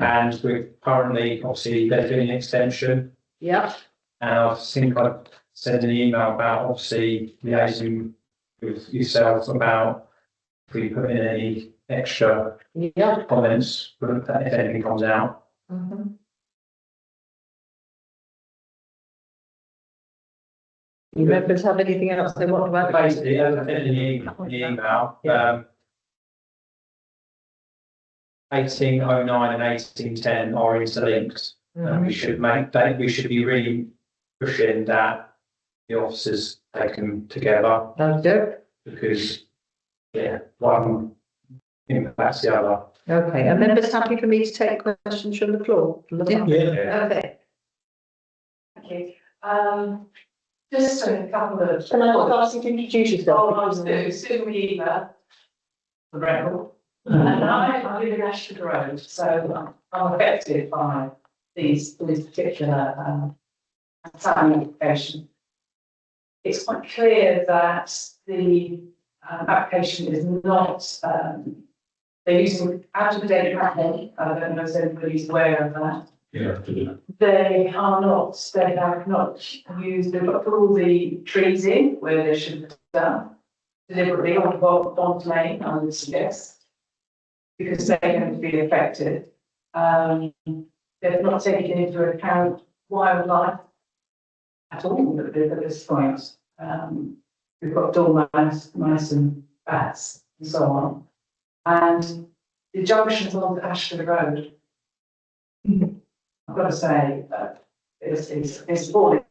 and we're currently, obviously, they're doing an extension. Yeah, And I think I've sent an email about obviously liaising with yourselves about if we put in any extra yeah. comments, if anything comes out. Mhm. You members have anything else they want to add? Basically, as I said in the email, 1809 and 1810 are interlinked. And we should make that, we should be really pushing that the officers take them together Okay, because, yeah, one impacts the other. okay, and members happy for me to take questions from the floor? Yeah. Okay. Thank you. Just a couple of. Can I ask you to introduce yourself? Oh, I'm Sue Weaver, the Rebel, and I live in Ashford Road, so I'm affected by these particular planning application. It's quite clear that the application is not, they're using out-of-date mapping. I don't know if anybody's aware of that. Yeah. They are not, they have not used, they've got all the trees in where they should have done. Deliberately on Bond Lane, I would suggest. Because they're going to be affected. They've not taken into account wildlife at all at this point. We've got dormice, mice and bats and so on. And the junctions on Ashford Road, I've got to say, it's appalling.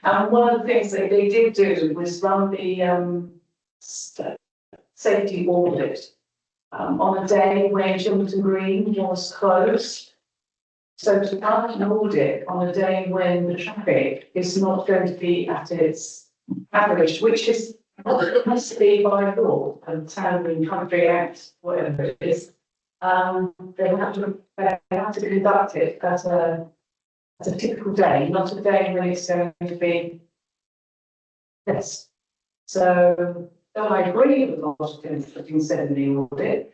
And one of the things that they did do was run the safety audit on a day when Gilberton Green was closed. So to run an audit on a day when the traffic is not going to be at its average, which is what it has to be by law and Town and Country Act, whatever it is. They have to conduct it as a typical day, not a day when it's going to be this. So I agree with a lot of things that have been said in the audit.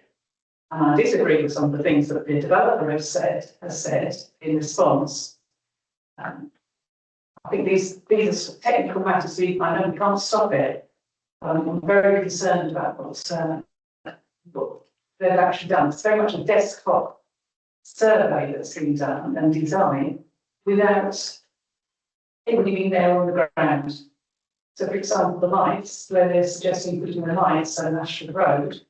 And I disagree with some of the things that the developer has said in response. I think these are sort of technical matters, so I know we can't stop it. I'm very concerned about what they've actually done. It's very much a desktop survey that's been done and designed without anybody being there on the ground. So, for example, the lights, where they're suggesting putting the lights on Ashford Road,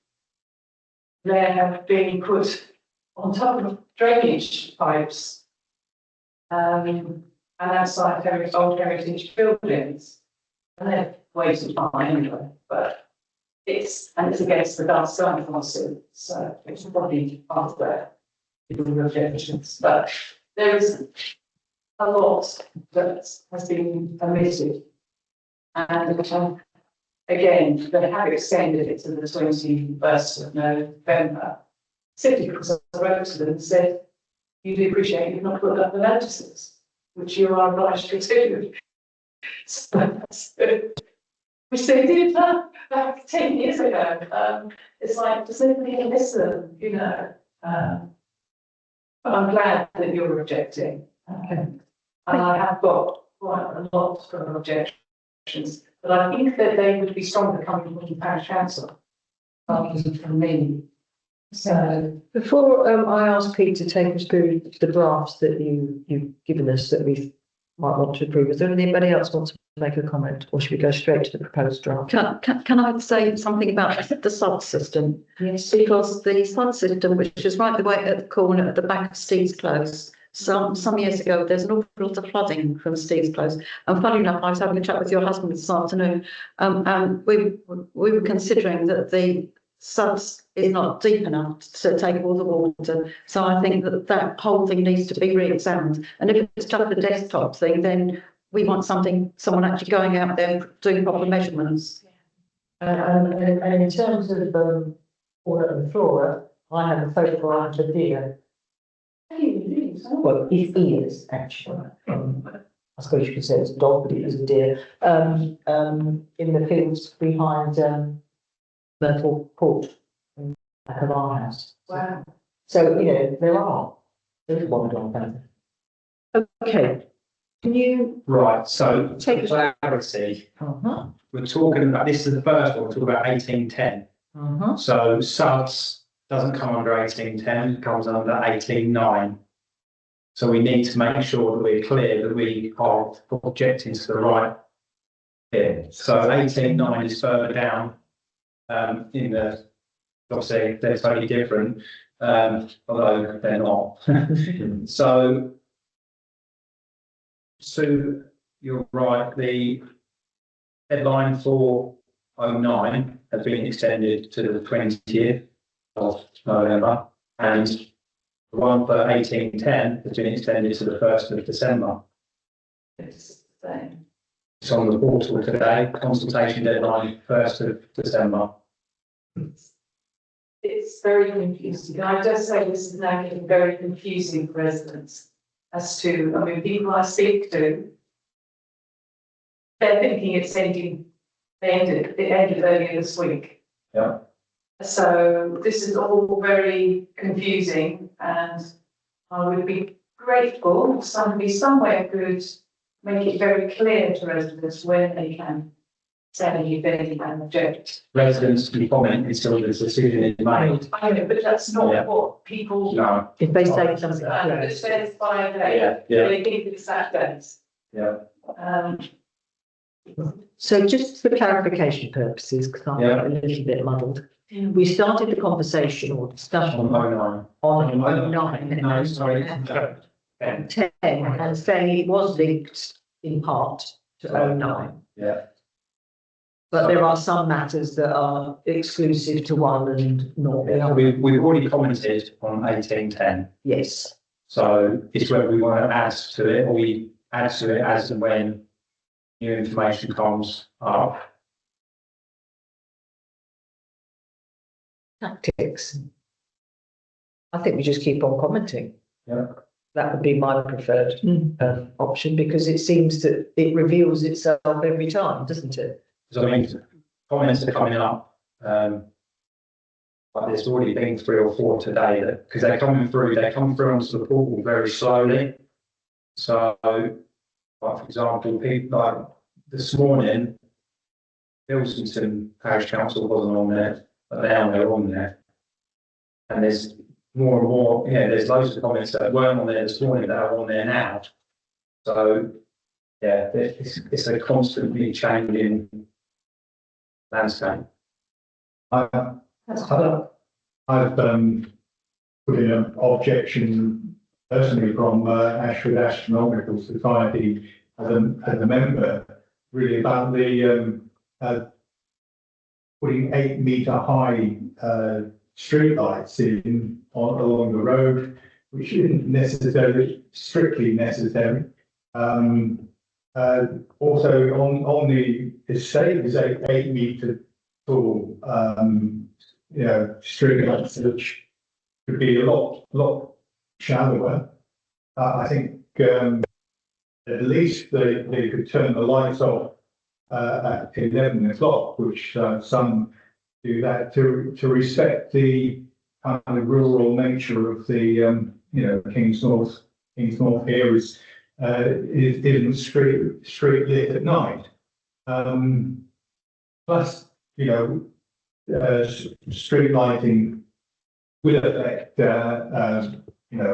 they have been put on top of drainage pipes and outside old heritage buildings. And they're way too far anyway, but it's against the dark sky policy, so it's probably part of their objections. But there is a lot that has been omitted. And again, they have extended it to the 21st of November, simply because I wrote to them and said, you do appreciate you've not put up the notices, which you are obliged to do. Which they did back 10 years ago. It's like, does anybody listen, you know? But I'm glad that you're objecting. And I have got quite a lot of objections, but I think that they would be stronger coming from the parish council rather than from me. So Before I ask Pete to take us through the drafts that you've given us that we might want to approve, is there anybody else wants to make a comment, or should we go straight to the proposed draft? Can I say something about the sod system? Yes. Because the sod system, which is right the way at the corner at the back of Steve's Close, some years ago, there's an awful lot of flooding from Steve's Close. And funny enough, I was having a chat with your husband this afternoon, and we were considering that the suds is not deep enough to take all the water. So I think that whole thing needs to be re-examined. And if it's just a desktop thing, then we want someone actually going out there doing proper measurements. And in terms of fauna and flora, I have a photograph of a deer. Well, it is actually. I suppose you could say it's a dog, but it is a deer. In the fields behind Myrtle Court, in the back of our house. wow. So, you know, there is one dog there. Okay. Can you? Right, so Take us- clarity, Uh-huh. we're talking about, this is the first one, we're talking about 1810. Uh-huh. So subs doesn't come under 1810, it comes under 18.9. So we need to make sure that we're clear that we are objecting to the right bit. So 18.9 is further down in the, obviously they're totally different, although they're not. So you're right, the deadline for 09 has been extended to the 20th of November, and the one for 1810 has been extended to the 1st of December. It's the same. It's on the portal today, consultation deadline 1st of December. It's very confusing. I just say this is now getting very confusing for residents as to, I mean, people I speak to, they're thinking it ended earlier this week. Yeah. So this is all very confusing, and I would be grateful if somebody somewhere could make it very clear to residents when they can say anything and object. Residents can comment until the decision is made. I know, but that's not Yeah. what people. No. If they say something. It says by a day. Yeah. They give exact dates. Yeah. So just for clarification purposes, because I'm Yeah. a little bit muddled, we started the conversation or discussion On 09. on 09. No, sorry. 10 and saying it was linked in part to 09. Yeah. But there are some matters that are exclusive to one and not the other. We've already commented on 1810. Yes. So it's whether we want to add to it, or we add to it as and when new information comes up. Tactics. I think we just keep on commenting. Yeah. That would be my preferred option, because it seems that it reveals itself every time, doesn't it? Because I mean, comments are coming up. But there's already been 3 or 4 today that, because they come through onto the portal very slowly. So, like, for example, people like this morning, Bilsington Parish Council wasn't on there, but now they're on there. And there's more and more, there's loads of comments that weren't on there this morning that are on there now. So, yeah, it's a constantly changing landscape. I've put in an objection personally from Ashford Astronomical Society as a member, really about the putting 8-metre high streetlights in along the road, which isn't necessarily strictly necessary. Also on the estate is 8-metre tall, streetlights, which could be a lot shallower. I think at least they could turn the lights off at 11 o'clock, which some do that to respect the kind of rural nature of the Kingsnorth here isn't street lit at night. Plus, street lighting will affect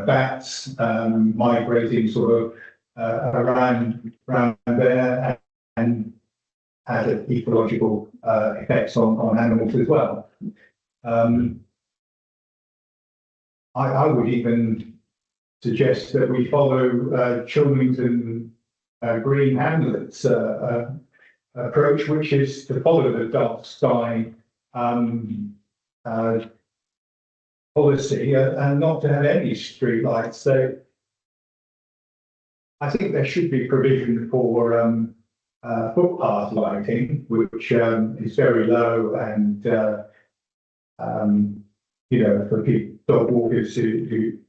bats migrating sort of around there and had ecological effects on animals as well. I would even suggest that we follow Chilmington Green Hamlets approach, which is to follow the dark sky policy and not to have any street lights. So I think there should be provision for footpath lighting, which is very low, and for people, dog walkers who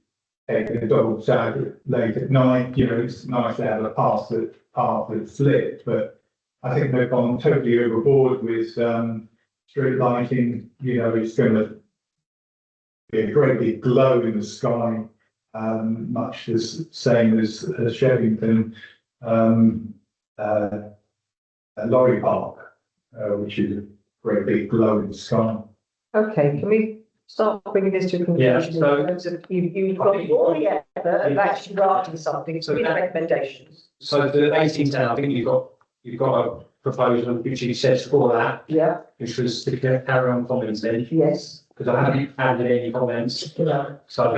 take their dogs out late at night, it's nice to have a path that's lit, but I think they've gone totally overboard with street lighting. It's going to be a great big glow in the sky, much the same as Shevington Lorry Park, which is a great big glow in the sky. Okay, can we start bringing this to a conclusion? Yeah, so- In terms of you've got all the effort of actually drafting something, so recommendations. So the 1810, I think you've got a proposal which you said for that, Yeah, which was to carry on comments in, yes. because I haven't added any comments. No. So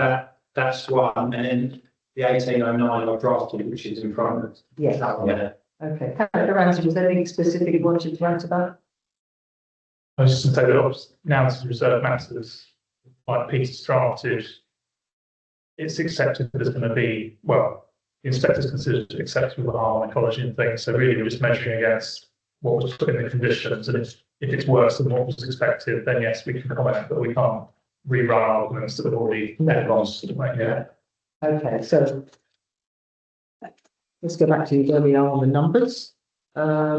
that's one, and then the 1809 I've drafted, which is in front of Yes. that one there. Okay, Councillor Ramsey, was there anything specific you wanted to write about? I was just going to say that now to reserve matters, like Peter's drafted, it's accepted that there's going to be, well, the inspectors considered it acceptable with harm, ecology and things. So really we're just measuring against what was put in the conditions. And if it's worse than what was expected, then yes, we can comment, but we can't rerun arguments that have already advanced. Yeah. Okay, so let's go back to where we are on the numbers. So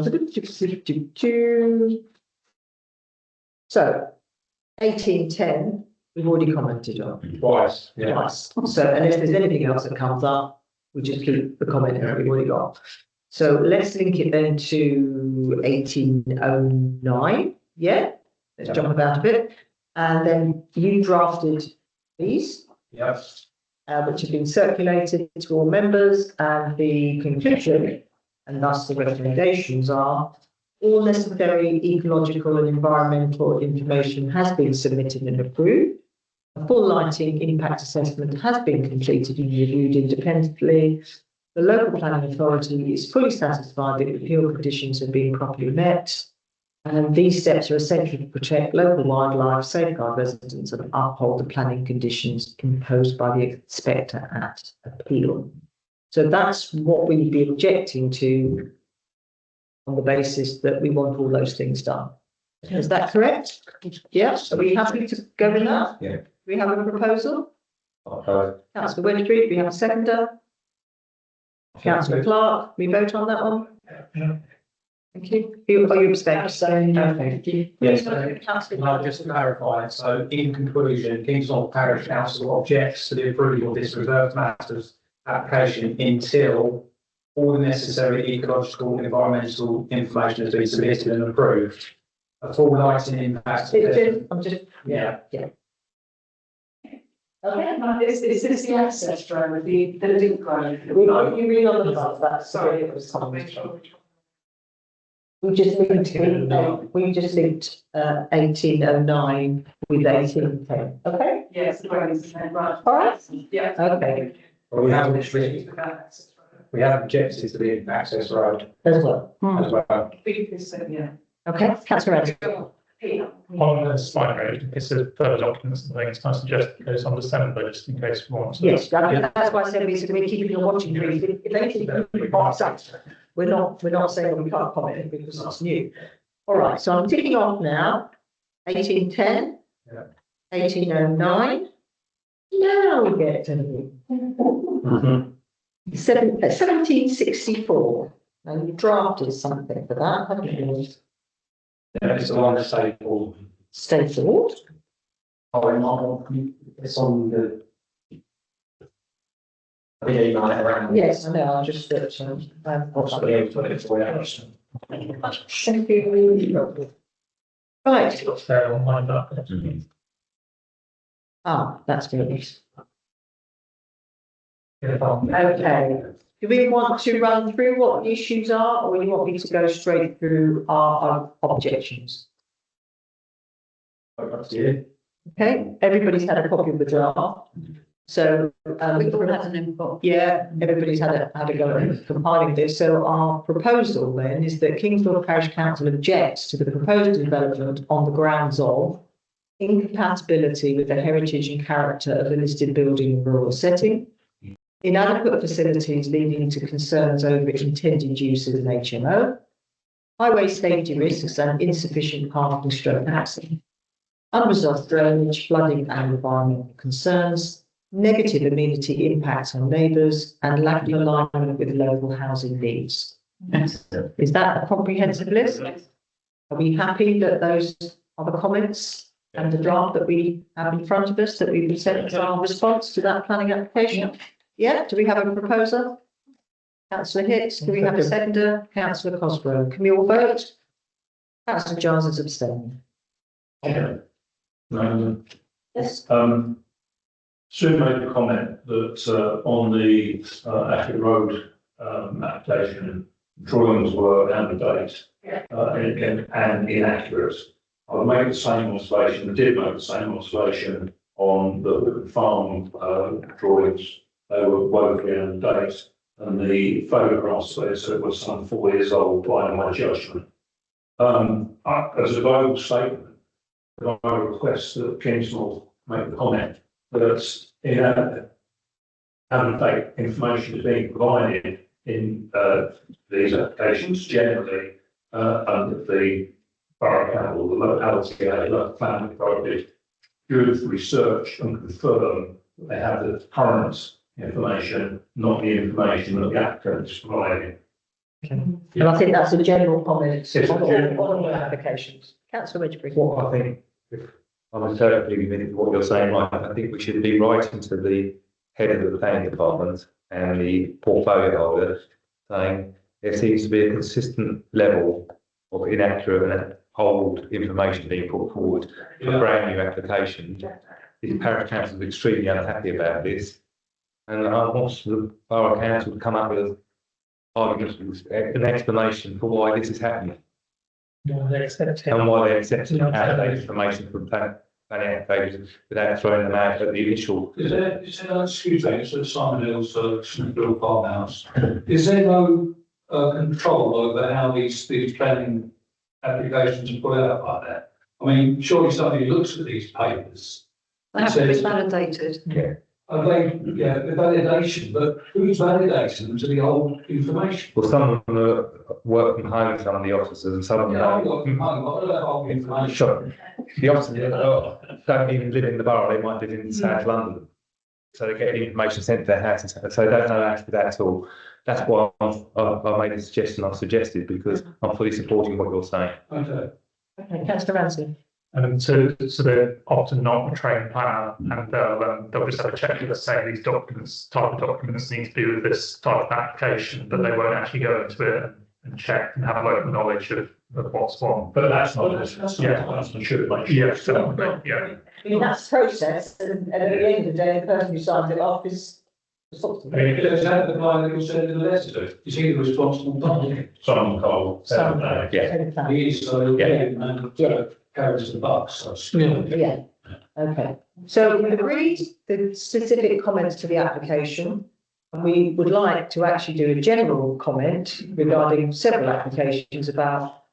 1810, we've already commented on Twice, yeah. twice. So unless there's anything else that comes up, we just keep the comment that we've already got. So let's link it then to 1809. Yeah, let's jump about a bit. And then you drafted these, Yes. which have been circulated to all members, and the conclusion, and thus the recommendations are: all necessary ecological and environmental information has been submitted and approved. A full lighting impact assessment has been completed and reviewed independently. The local planning authority is fully satisfied that the appeal conditions have been properly met. And these steps are essential to protect local wildlife, safeguard residents, and uphold the planning conditions imposed by the inspector at appeal. So that's what we'd be objecting to, on the basis that we want all those things done. Is that correct? Yes. Are we happy to go with that? Yeah. We have a proposal. Okay. Councillor Wedgbury, we have a seconder. Councillor Clark, we vote on that one? Thank you. You abstaining? Okay. Yes. Councillor. I'll just clarify, so in conclusion, Kingsnorth Parish Council objects to the approval of this reserved matters application until all the necessary ecological and environmental information has been submitted and approved. A full lighting impact. I'm just, yeah. Okay, is this the access road, the link road? You read on the top, that's sorry, it was we just linked 1809 with 1810, okay? Yes, the road is right. All right. Yeah. Okay, Well, we have objected to the access road as well, as well. Yeah. okay, councillor Ramsey. On the spine road, it's a further documents, I think it's nice to suggest it goes on December, just in case we want to. Yes, that's why I said we're keeping a watching brief. If anything pops up, we're not saying we can't comment because it's new. All right, so I'm ticking off now. 1810, 1809. Now we get to 1764. And you drafted something for that, haven't you? Yeah, it's the one that's stapled. Stapled. It's on the. Email it around. Yes, I know, I'm just searching. Thank you. Right. It's there on my back. Ah, that's good. Yeah. Okay. Do we want to run through what the issues are, or you want me to go straight through our objections? Okay, everybody's had a copy of the draft. So, We've all had an input. yeah, everybody's had a go at compiling this. So our proposal then is that Kingsnorth Parish Council objects to the proposed development on the grounds of incompatibility with the heritage and character of the listed building in rural setting, inadequate facilities leading to concerns over intended use as an HMO, highway safety risks and insufficient parking stroke access, unresolved drainage, flooding and environmental concerns, negative amenity impacts on neighbours and lack of alignment with local housing needs. Yes. Is that a comprehensive list? Are we happy that those are the comments and the draft that we have in front of us that we will send as our response to that planning application? Yeah, do we have a proposer? Councillor Hicks, do we have a seconder? Councillor Cosgrove, can we all vote? Councillor Giles is abstaining. Yes. Sue made a comment that on the Ashford Road application, drawings were out of date and inaccurate. I would make the same observation, did make the same observation on the Woodland Farm drawings. They were woefully out of date, and the photographs they said were some 4 years old by my judgment. As a global statement, I request that Kingsnorth make the comment that out-of-date information is being provided in these applications generally under the borough council, the locality, local planning authority, should research and confirm that they have the current information, not the information that the applicant is providing. And I think that's a general comment Yes, on general. all the applications. Councillor Wedgbury. What I think, if I'm totally with what you're saying, Mike, I think we should be writing to the head of the planning department and the portfolio holder saying there seems to be a consistent level of inaccurate and old information being put forward for brand new applications. The parish council is extremely unhappy about this. And I want the borough council to come up with arguments, an explanation for why this is happening. And why they accepted out-of-date information from planning applications without throwing them out at the initial. Is there, excuse me, it's Simon Hill's Smithfield Farmhouse. Is there no control over how these planning applications are put out like that? I mean, surely somebody looks at these papers. They have to be validated. Yeah. Are they, the validation, but who's validating them to the old information? Well, some of them work from home, some of the officers, and some of them I don't. got from home, I don't know old information. Sure. The officers don't even live in the borough, they might live in South London. So they get information sent to their house, and so they don't know actually that at all. That's why I made the suggestion I've suggested, because I'm fully supporting what you're saying. Okay. Okay, councillor Ramsey. And so they're often not a trained planner, and they'll just have a checklist saying these documents, type of documents need to be with this type of application, but they won't actually go into it and check and have local knowledge of what's what. But that's not, that's not should make sure. I mean, that's process, and at the end of the day, the person who signs it off is responsible. I mean, is that the guy that was sending the letter to? Is he the responsible party? Simon Cole. Yeah. He is, so, and carries the buck, so. Yeah, okay. So we've agreed the specific comments to the application. And we would like to actually do a general comment regarding several applications about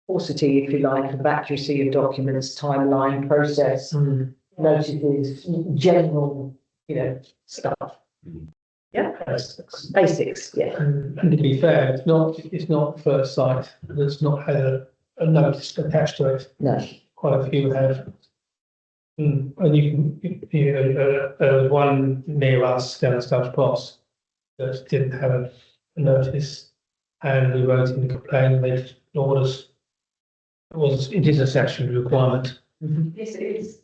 paucity, if you like, of accuracy of documents, timeline, process, notices, general, stuff. Yeah, basics, yeah. And to be fair, it's not first sight that's not had a notice attached to it. No. Quite a few have. And there was one near us down the Scotch Pass that didn't have a notice, and we wrote in the complaint, they ignored us. It is a statutory requirement. Yes, it is.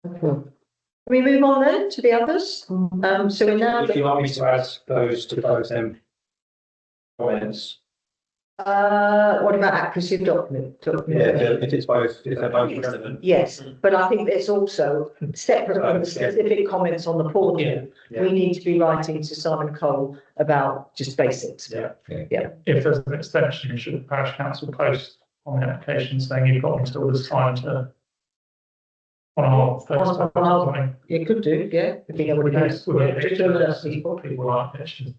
Okay. Can we move on then to the others? So we're now. Would you like me to add those to both them comments? What about accuracy of document? If it's both, if they're both relevant. Yes, but I think there's also separate from the specific comments on the portal. Yeah. We need to be writing to Simon Cole about just basics. Yeah. If there's an extension, should the parish council post on the application saying you've got until this time to. You could do, yeah. If you know what it is. People like pictures.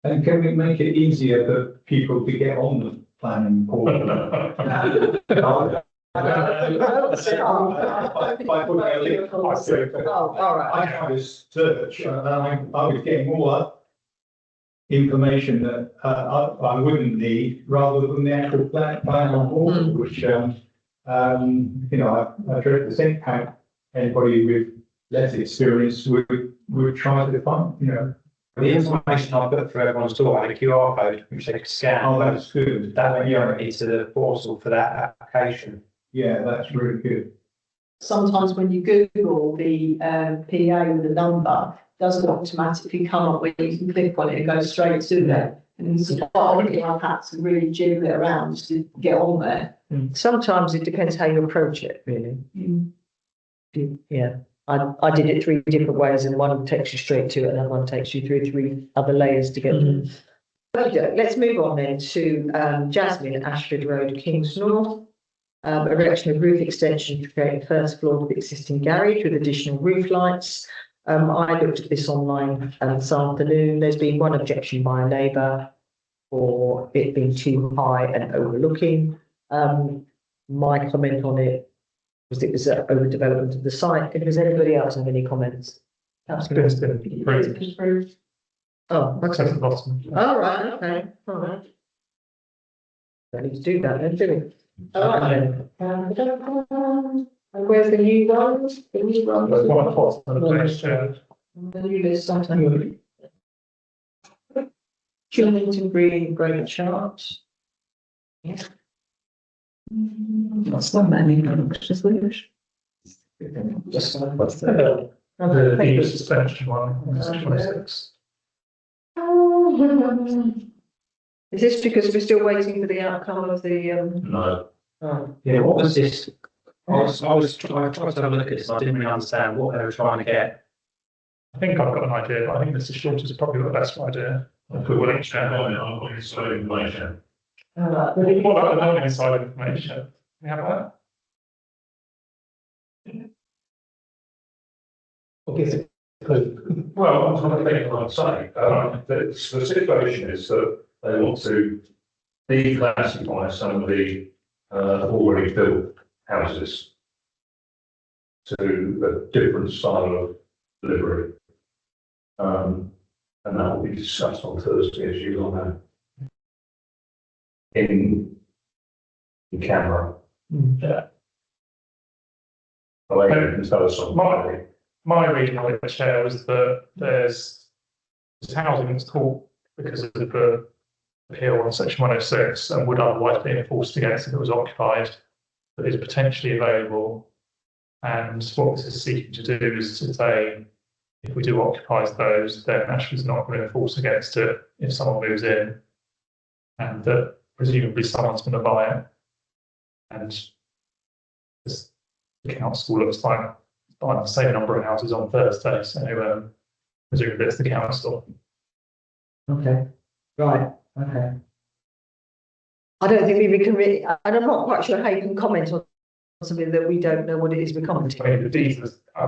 And can we make it easier for people to get on the planning portal? By putting a link. Oh, all right. I had a search and I was getting more information that I wouldn't need rather than the actual planning portal, which I dread to think how anybody with less experience would try to find, The information I put for everyone's door had a QR code, which they could scan. Oh, that's good. That went into the portal for that application. Yeah, that's really good. Sometimes when you Google the PA with the number, it doesn't automatically come up where you can click on it and go straight to there. And it's I've had to really jiggle it around to get on there. Sometimes it depends how you approach it, really. Yeah, I did it 3 different ways, and one takes you straight to it, and another one takes you through 3 other layers to get to. Okay, let's move on then to Jasmine, Ashford Road, Kingsnorth. Erection of roof extension to create a first floor of the existing garage with additional roof lights. I looked at this online this afternoon. There's been one objection by a neighbour for it being too high and overlooking. My comment on it was it was an overdevelopment of the site. Does anybody else have any comments? That's good. Oh, okay. All right, okay, all right. Don't need to do that then, do we? All right then. And where's the new ones? The new ones? There's one at the bottom of the page, The new list sometime. Killington Green, Great Charts. Yeah. That's not many, just wish. what's the suspension one, 26. Is this because we're still waiting for the outcome of the, No. oh, Yeah, what was this? I tried to have a look at this, I didn't really understand what they were trying to get. I think I've got an idea, but I think Mr. Short is probably the best idea. If we're willing to share. all right. What about the building side information? We have that? Okay. Well, I'm trying to think what I'm saying. The situation is that they want to declassify some of the already built houses to a different style of delivery. And that will be discussed on Thursday, as you all know. In camera. Yeah. Well, they can tell us something. My reading of it, Chair, was that there's housing that's taught because of the appeal on section 106 and would otherwise be enforced against if it was occupied, that is potentially available. And what this is seeking to do is to say, if we do occupy those, then actually it's not going to enforce against it if someone moves in, and that presumably someone's going to buy it. And the council looks like buying the same number of houses on Thursday, so presumably it's the council. Okay, right, okay. I don't think we can really, and I'm not quite sure how you can comment on something that we don't know what it is we're commenting. I mean, the details, I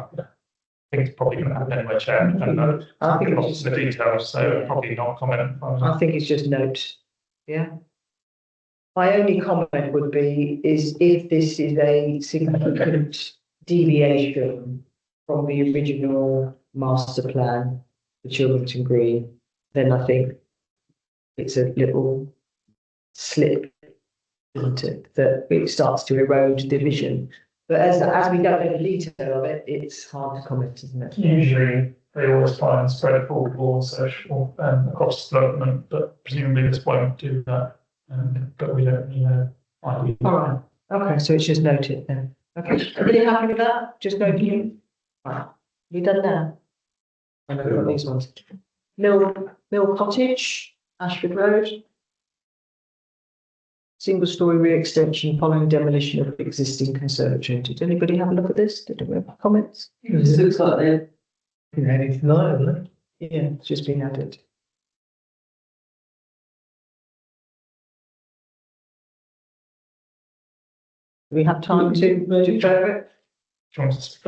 think it's probably going to happen anyway, Chair, and I think lots of the details, so probably not comment. I think it's just note, yeah. My only comment would be is if this is a significant deviation from the original master plan for Chiltern Green, then I think it's a little slip, isn't it? That it starts to erode the vision. But as we don't know the detail of it, it's hard to comment, isn't it? Usually, they always try and spread it forward more search across development, but presumably this won't do that. But we don't, All right. Okay, so it's just noted then. Okay, everybody happy with that? Just noting. Right. You done now? I know we've got these ones. Mill Cottage, Ashford Road. Single story re-extension following demolition of existing conservatory. Did anybody have a look at this? Did we have comments? It looks like they're Ready tonight, hasn't it? Yeah, it's just been added. Do we have time to throw it? do you want to,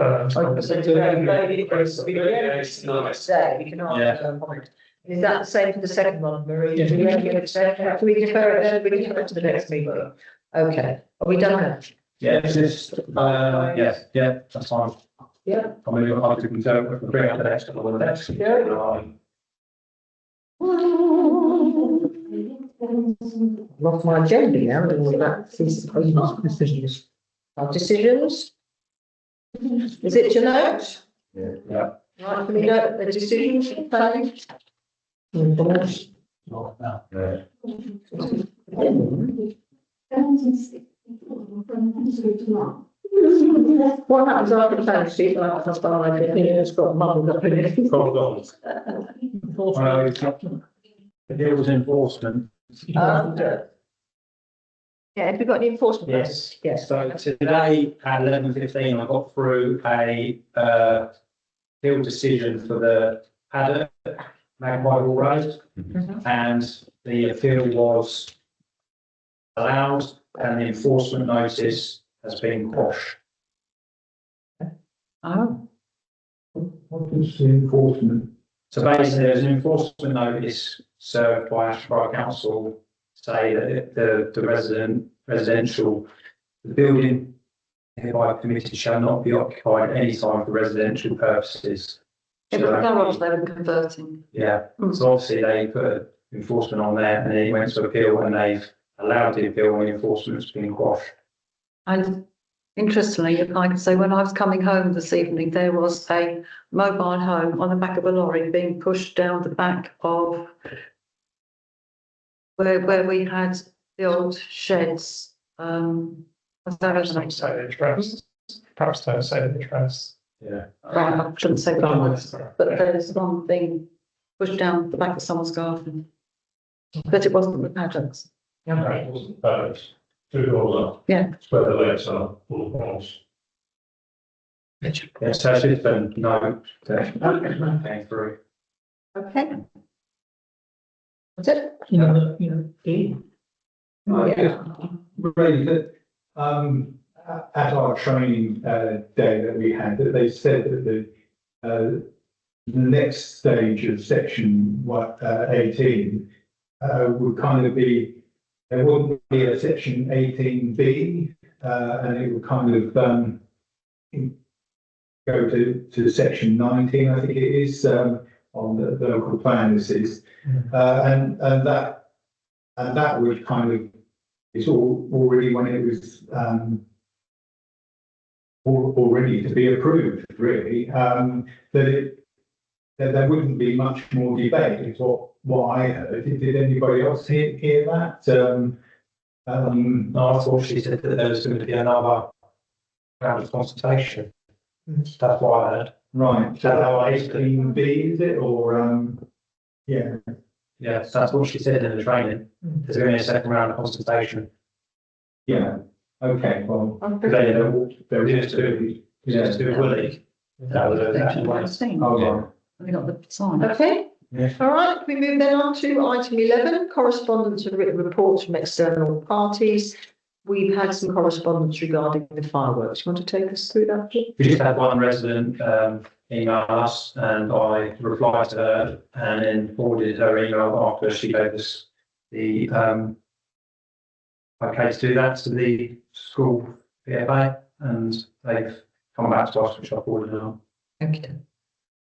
We can comment. Is that the same for the second one, Marie? Do we defer it then? We defer it to the next meeting? Okay, are we done now? Yeah, it's just, yeah, that's fine. Yeah. I mean, I can bring up the next couple of minutes. Lost my agenda now, and all that. Decisions. Our decisions? Is it your note? Yeah. Right, can we note the decisions, planning? What happens after the planning sheet, like that's what I did, it's got mumbled up in it. If it was enforcement. Yeah, have we got any enforcement? Yes. Yes. So today at 11:15, I got through a field decision for the paddock, Magpie Road, and the appeal was allowed and the enforcement notice has been quashed. Oh. What is the enforcement? So basically, there's an enforcement notice served by Ashborough Council to say that the residential, the building hereby permitted shall not be occupied at any time for residential purposes. It was a garage they were converting. Yeah, so obviously they put enforcement on there and then it went to appeal and they've allowed the appeal and the enforcement's been quashed. And interestingly, if I could say, when I was coming home this evening, there was a mobile home on the back of a lorry being pushed down the back of where we had the old sheds. perhaps don't say the address. Perhaps don't say the address. Yeah. Right, I shouldn't say that, but there's one thing pushed down the back of someone's garden. But it wasn't the paddocks. No, it wasn't bad. 2 doors up. Yeah. It's where the legs are, all the walls. Yeah, so it's just been no, came through. Okay. That's it? Really, that, at our training day that we had, that they said that the next stage of section 18 would kind of be, there wouldn't be a section 18B, and it would kind of go to section 19, I think it is, on the local plan. This is, and that would kind of, it's already when it was already to be approved, really, that there wouldn't be much more debate. Is what what I heard. Did anybody else hear that? No, I thought she said that there was going to be another round of consultation. That's what I heard. Right, so that 18B, is it, or, yeah, Yes, that's what she said in the training. There's going to be a second round of consultation. yeah, okay, well, They're just do a Willie. That was exactly what I said. hold on. We got the sign. Okay, Yeah. all right, we move then on to item 11, correspondence and written reports from external parties. We've had some correspondence regarding the fireworks. You want to take us through that, please? We just had one resident email us and I replied to her and then forwarded her email after she gave us the okay to do that to the school PFA and they've come back to us, which I forwarded on. Okay.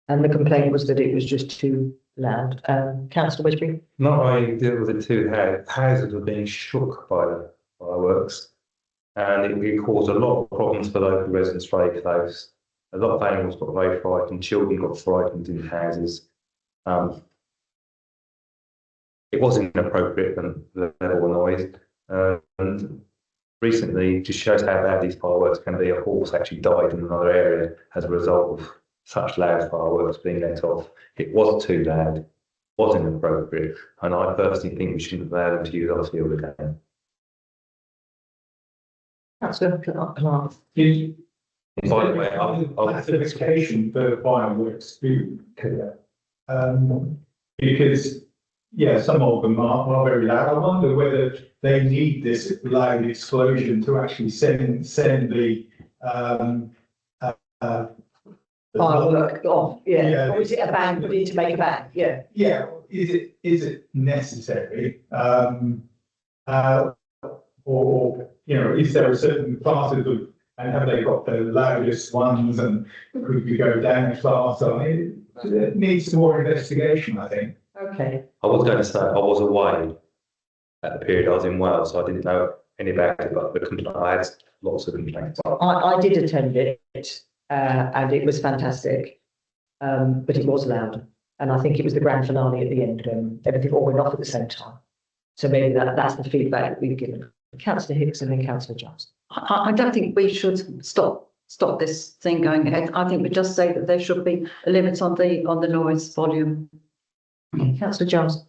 And the complaint was that it was just too loud. Councillor Wisby? Not only deal with the two houses were being shook by the fireworks, and it caused a lot of problems for local residents very close. A lot of animals got very frightened, children got frightened in houses. It was inappropriate and the level of noise. And recently, just shows how bad these fireworks can be. A horse actually died in another area as a result of such loud fireworks being let off. It was too loud, was inappropriate, and I personally think we shouldn't allow them to use our field again. Councillor Clark. By the way, I'll Classification for fireworks be clear. Because, yeah, some of them are very loud. I wonder whether they need this loud explosion to actually send the Firework off, yeah. Yeah. Or is it a bang put in to make a bang? Yeah. Yeah, is it necessary? Or, you know, is there a certain class of them, and have they got the loudest ones, and could we go down a class? I mean, it needs some more investigation, I think. Okay. I was going to say, I was away at the period I was in Wales, so I didn't know any about it, but I had lots of complaints. I did attend it, and it was fantastic. But it was loud. And I think it was the grand finale at the end when everything all went off at the same time. So maybe that's the feedback that we've given. Councillor Hicks and then Councillor Johnson. I don't think we should stop this thing going ahead. I think we just say that there should be a limit on the noise volume. Councillor Johnson.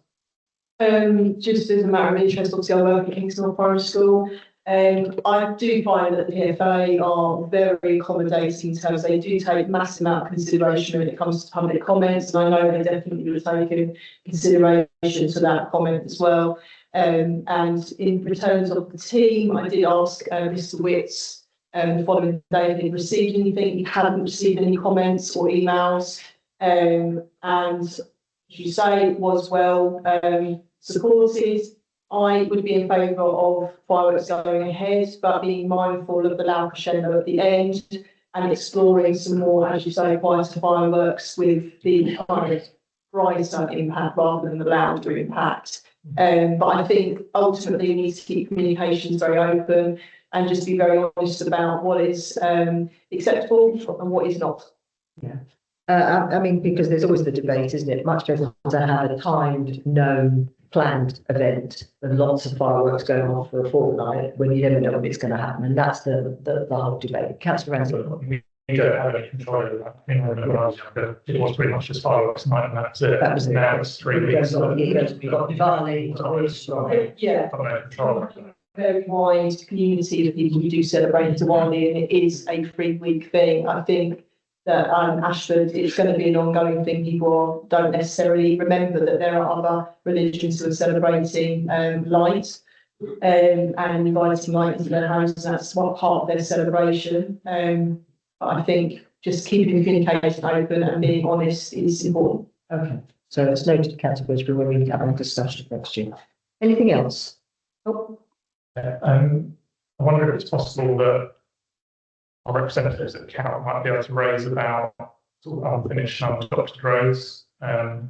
Just as a matter of interest, obviously I work at Kingsnorth Parish School. I do find that the PFA are very accommodating in terms they do take massive amount of consideration when it comes to public comments, and I know they definitely would have taken consideration to that comment as well. And in returns of the team, I did ask Mr. Witts the following day if he'd received anything. He hadn't received any comments or emails, and as you say, it was well supported. I would be in favour of fireworks going ahead, but being mindful of the loud crescendo at the end and exploring some more, as you say, quieter fireworks with the kind of brighter impact rather than the louder impact. But I think ultimately we need to keep communications very open and just be very honest about what is acceptable and what is not. Yeah. I mean, because there's always the debate, isn't it? Much better to have a timed, known, planned event than lots of fireworks going off for a fortnight when you never know when it's going to happen. And that's the whole debate. Councillor Ramsey. You don't have any control over that. You know, when I was younger, it was pretty much just fireworks night and that's it. That was it. Now it's 3 weeks. You've got Diwali, Yeah. I've no control. Very wide community of people who do celebrate Diwali, and it is a 3-week thing. I think that Ashford, it's going to be an ongoing thing. People don't necessarily remember that there are other religions who are celebrating light and inviting light into their houses. That's one part of their celebration. I think just keeping communication open and being honest is important. Okay, so it's noted, Councillor Bridge, when we have a discussion next year. Anything else? Oh, I wonder if it's possible that our representatives at the council might be able to raise about sort of unfinished unadopted roads. I've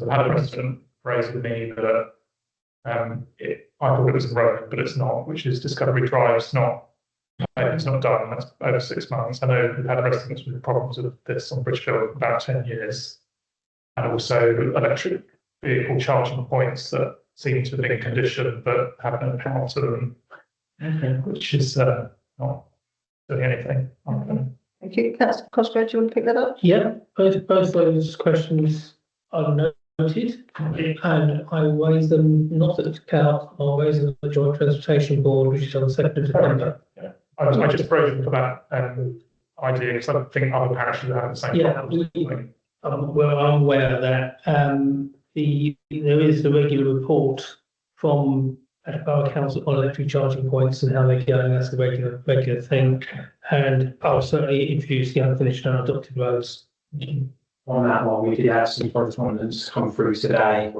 had a resident raise with me that I thought it was a road, but it's not, which is Discovery Drive. It's not done. That's over 6 months. I know we've had residents with problems with this on Bridgefield for about 10 years, and also electric vehicle charging points that seem to have been conditioned but have no power to them, which is not doing anything. Thank you. Councillor Cosgrove, do you want to pick that up? Yeah, both those questions are noted, and I raise them not at the council, I'll raise them at the Joint Transportation Board, which is on the 2nd of September. I just praise them for that idea, because I think other parishes have the same. Yeah, problem. I'm aware of that. There is the regular report from Ashborough Council on electric charging points and how they're going. That's the regular thing. And I'll certainly introduce the unfinished and adopted roads. On that one, we did have some correspondence come through today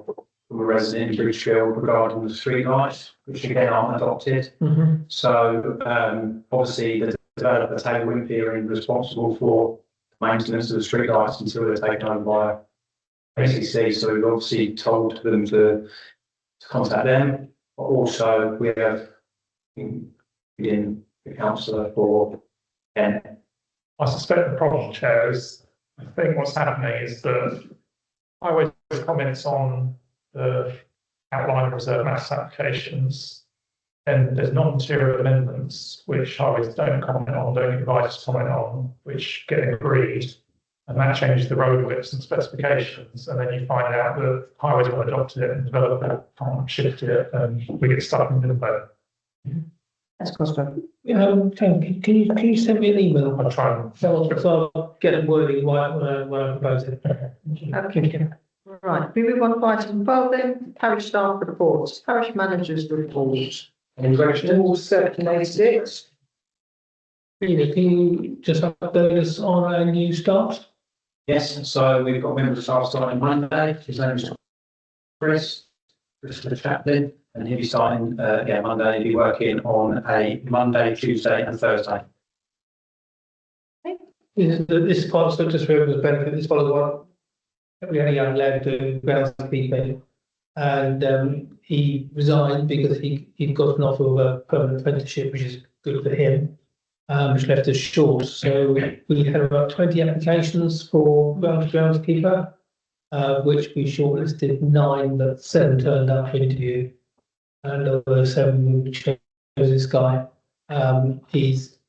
from a resident in Bridgefield regarding the street lights, which again aren't adopted. So obviously the developer Taylor Wimpey are responsible for maintenance of the street lights until they're taken over by ACC. So we've obviously told them to contact them. But also we have been the councillor for Kent. I suspect the problem, Chair, is I think what's happening is that highway comments on the outline of reserve mass applications, and there's non-material amendments which highways don't comment on, don't invite us to comment on, which get agreed, and that changes the road widths and specifications, and then you find out that highways have adopted it and the developer can't shift it, and we get stuck in limbo. That's Cosgrove. Can you send me an email? I'll try and. So I'll get a wording right when I propose it. Okay. Right, we move on to item 12 then, parish staff reports, parish managers report. Any questions? All circulated. Peter, can you just update us on our new start? Yes, so we've got a member of staff starting Monday. His name is Chris the chaplain, and he'll be starting again Monday. He'll be working on a Monday, Tuesday, and Thursday. This part, so just for everyone's benefit, this follows one. We had a young lad doing groundskeeping, and he resigned because he'd got an offer of a permanent apprenticeship, which is good for him, which left us short. So we had about 20 applications for groundskeeper, which we shortlisted 9, but 7 turned up for interview, and of those 7 we chose this guy. He's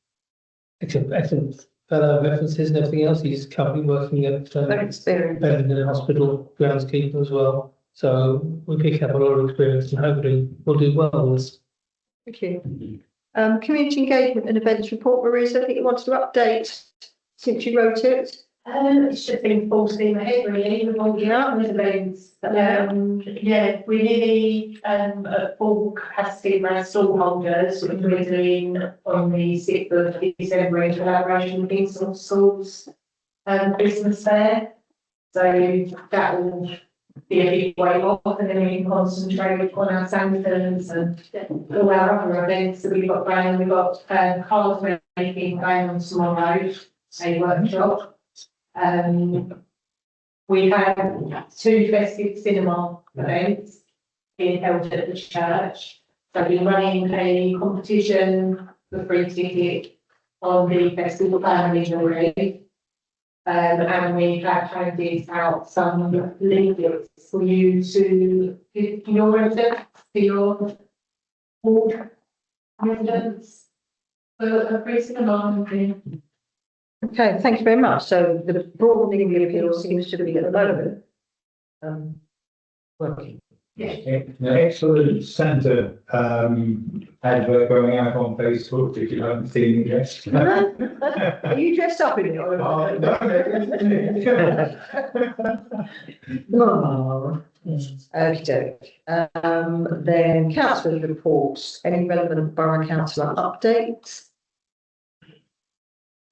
excellent fellow references and everything else. He's currently working at Very experienced. Bedford Hospital groundskeeper as well. So we pick up a lot of experience and hopefully we'll do well with this. Thank you. Community engagement and events report, Marisa, I think you wanted to update since you wrote it. It's just been full steam ahead really, with all the events. We're nearly at full capacity of our stall holders, which we're doing on the 6th of December in collaboration with Kingsnorth Schools Christmas fair. So that will be a big way off, and then we can concentrate on our Sandertons and all our other events that we've got going. We've got card making going on tomorrow, a workshop. We have 2 festive cinema events being held at the church. So we're running a competition for free ticket on the festival family already. And we have handed out some leaflets for you to give your residents, to your ward residents for a free cinema. Okay, thank you very much. So the broadening of the appeal seems to be at the moment working. Excellent Santa advert going out on Facebook if you haven't seen it yet. Are you dressed up in it? Or No. Okay. Then councillor reports, any relevant borough councillor updates?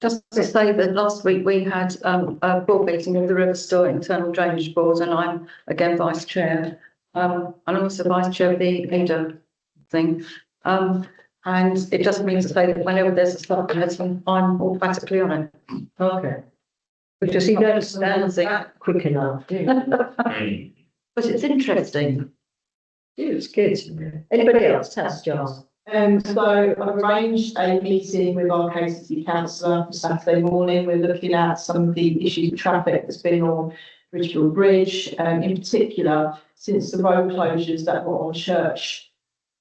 Just to say that last week we had a board meeting of the River Stour Internal Drainage Board, and I'm again vice chair. And also vice chair of the leader thing. And it just means to say that whenever there's a start meeting, I'm automatically on it. Okay. Because he don't stand that quick enough. But it's interesting. It's good. Anybody else? Tess, Giles. So I've arranged a meeting with our KCC councillor for Saturday morning. We're looking at some of the issues of traffic that's been on Bridgefield Bridge, in particular, since the road closures that were on Church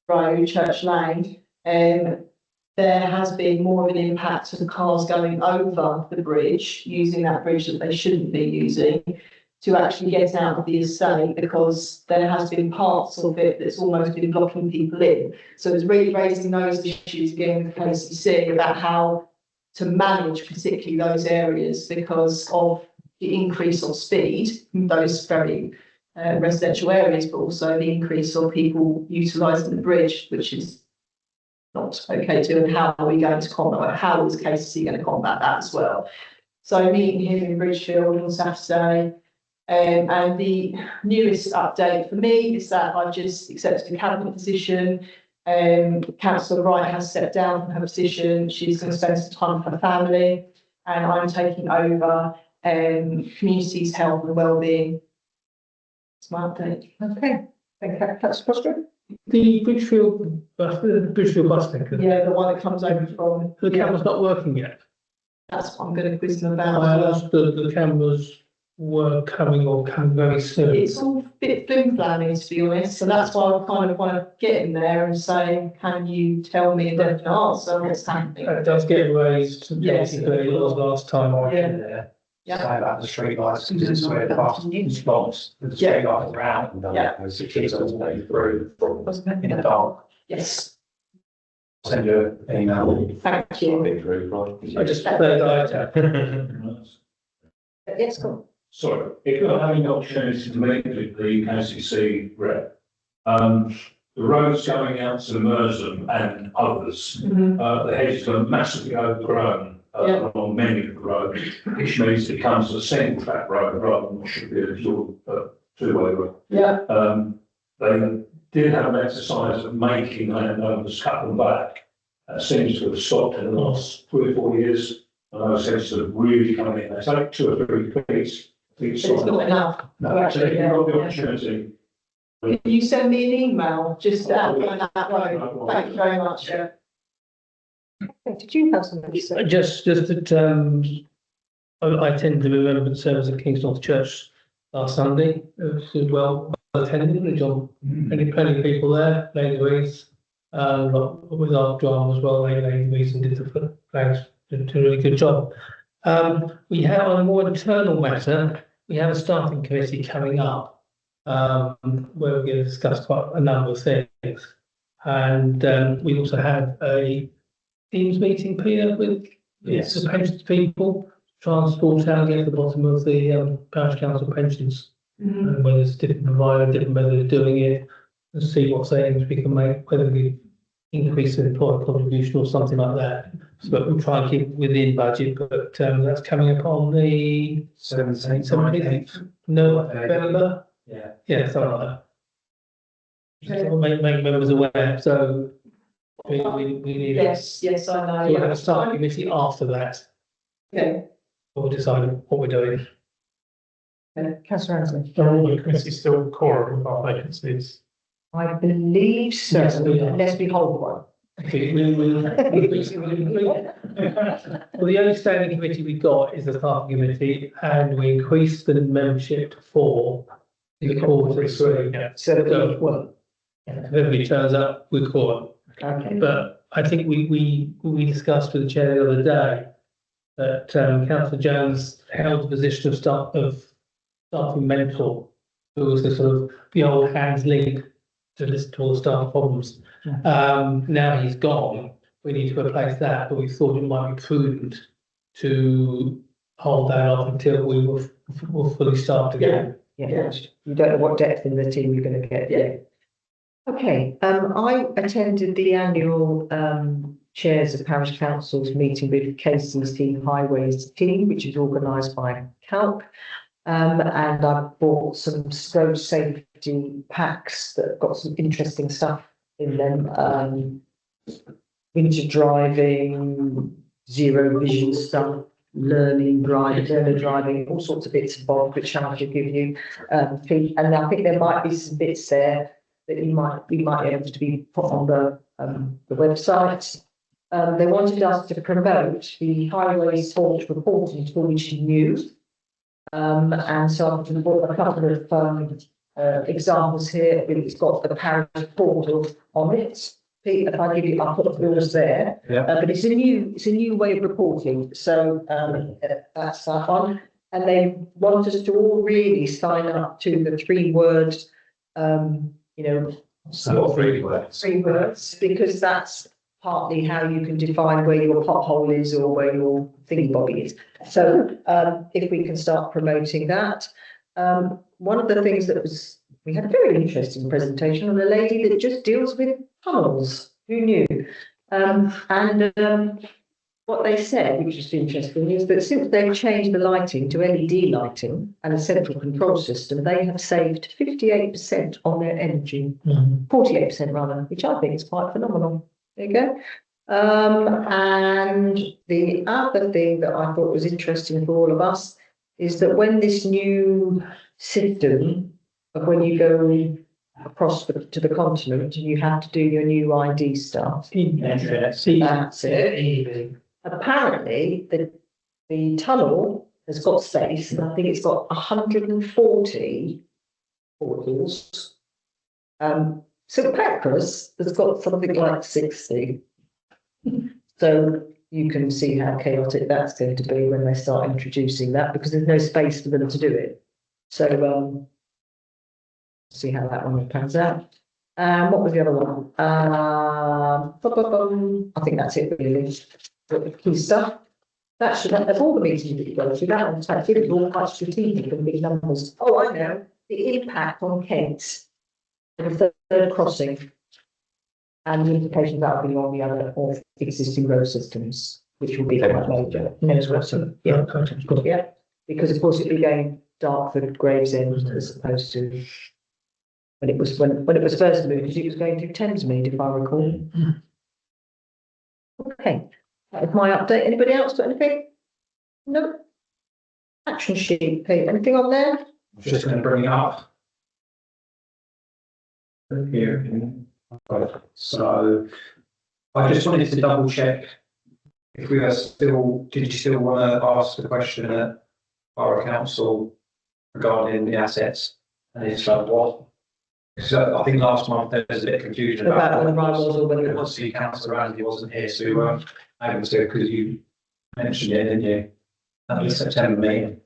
Road, Church Lane, there has been more of an impact of the cars going over the bridge, using that bridge that they shouldn't be using, to actually get out of the estate, because there has been parts of it that's almost been blocking people in. So it's really raising those issues again with KCC about how to manage particularly those areas because of the increase of speed in those very residential areas, but also the increase of people utilising the bridge, which is not okay to, and how are we going to combat, how is KCC going to combat that as well? So meeting him in Bridgefield on Saturday, and the newest update for me is that I've just accepted a cabinet position. Councillor Wright has stepped down from her position. She's going to spend some time with her family, and I'm taking over communities, health and wellbeing. That's my update. Okay, thank you, Councillor Cosgrove. The Bridgefield bus station. Yeah, the one that comes over from. The camera's not working yet. That's what I'm going to quiz them about. I understood the cameras were coming very soon. It's all a bit flim flammy, to be honest, so that's why I kind of want to get in there and say, can you tell me a definite answer what's happening? It does get raised. Yes. Basically, it was last time I was Yeah. in there. Yeah. Say about the street lights, because it's where the bus stops, the Yeah. street lights are out. Yeah. There's the kids all the way through from in the dark. Yes, Send you an email. thank you. I just said Yes, go on. Sorry, if you're having the opportunity to meet with the KCC rep, the roads going out to Merstham and others, the hedges are massively overgrown Yeah. along many of the roads, which means it becomes a single track road rather than what should be a sort of two-way road. Yeah, They did have an exercise of making landowners cut them back. That seems to have stopped in the last 3 or 4 years. And those seems to have really come in. They take 2 or 3 feet. it's not enough. No, actually, you've got the opportunity. Can you send me an email just to outline that road? Thank you very much. Did you have something to say? just that I attended the Remembrance service at Kingsnorth Church last Sunday. It was well attended. The job, plenty of people there. Lady Louise, with our drama as well. Lady Louise and did the flags. Did a really good job. We have on a more internal matter. We have a staffing committee coming up, where we're going to discuss quite a number of things, and we also have a Teams meeting, Peter, with the pensions people, transport out to get to the bottom of the parish council pensions, and whether it's different provider, different method of doing it, and see what savings we can make, whether we increase the employer contribution or something like that. But we'll try and keep it within budget, but that's coming up on the 17th November. Yeah, something like that. So we'll make members aware, so we need it. Yes, I know. So we'll have a staff committee after that, Okay. we'll decide what we're doing. Councillor Ansley. Are all the committees still core of our vacancies? I believe so, Yes, we are. unless we hold one. Well, the only standing committee we got is the staffing committee, and we increased the membership to 4 in the quarter 3. So that we, well, If everybody turns up, we call okay. it. But I think we discussed with the chair the other day that Councillor Jones held the position of staffing mentor, who was the sort of the old hands link to listen to all the staff problems. Now he's gone, we need to replace that, but we thought it might be prudent to hold that off until we were fully staffed again. Yeah, you don't know what depth in the team you're going to get. Yeah. Okay, I attended the annual chairs of parish councils meeting with KCC Highways team, which is organised by CALP. And I bought some road safety packs that have got some interesting stuff in them. Winter driving, zero vision stuff, learning driving, all sorts of bits and bobs which I should give you. And I think there might be some bits there that we might be able to be put on the website. They wanted us to promote the Highway Sport Reporting Tool, which is new. And so I've brought a couple of examples here. It's got the parish portal on it. Pete, if I give you, I'll put yours there. Yeah. But it's a new way of reporting. So that's that one. And they want us to all really sign up to the 3 words, So 3 words. 3 words, because that's partly how you can define where your pothole is or where your thingy-bobby is. So if we can start promoting that. One of the things we had a very interesting presentation on a lady that just deals with tunnels. Who knew? What they said, which is interesting, is that since they've changed the lighting to LED lighting and a central control system, they have saved 58% on their energy, 48% rather, which I think is quite phenomenal. There you go. And the other thing that I thought was interesting for all of us is that when this new system of when you go across to the continent, you have to do your new ID stuff. That's it. Apparently, the tunnel has got space, and I think it's got 140 portals. St Pancras has got something like 60. So you can see how chaotic that's going to be when they start introducing that, because there's no space for them to do it. So see how that one pans out. What was the other one? I think that's it really. The key stuff. That should have all the meetings that you go through. That one's actually all quite strategic and big numbers. Oh, I know. The impact on Kent, the third crossing, and the implications that will be on the other existing road systems, which will be quite major. Yeah, because of course it'll be going Dartford, Gravesend, as opposed to when it was first moved, because it was going to Thamesmead, if I recall. Okay, that was my update. Anybody else got anything? No. Action sheet, Pete. Anything on there? I was just going to bring it up. Here. So I just wanted to double check if we are still, did you still want to ask the question at Borough Council regarding the assets? And if so, what? So I think last month there was a bit of confusion About the rivals or whether it was. Obviously, Councillor Randy wasn't here, so we weren't able to, because you mentioned it, didn't you? At the September meeting.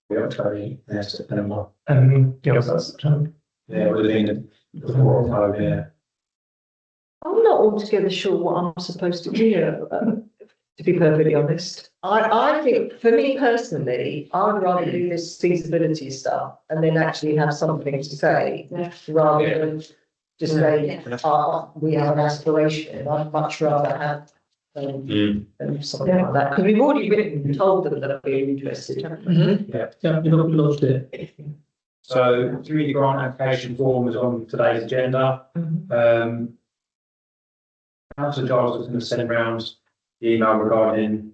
We were very, September. Yeah, that's September. Yeah, it would have been before October, yeah. I'm not altogether sure what I'm supposed to do, to be perfectly honest. I think, for me personally, I'd rather do this feasibility stuff and then actually have something to say, rather than just say, we have an aspiration. I'd much rather have something like that, because we've already told them that we're interested, haven't we? Yeah. Yeah, you're not lost it. So community grant application form is on today's agenda. Councillor Giles was going to send round the email regarding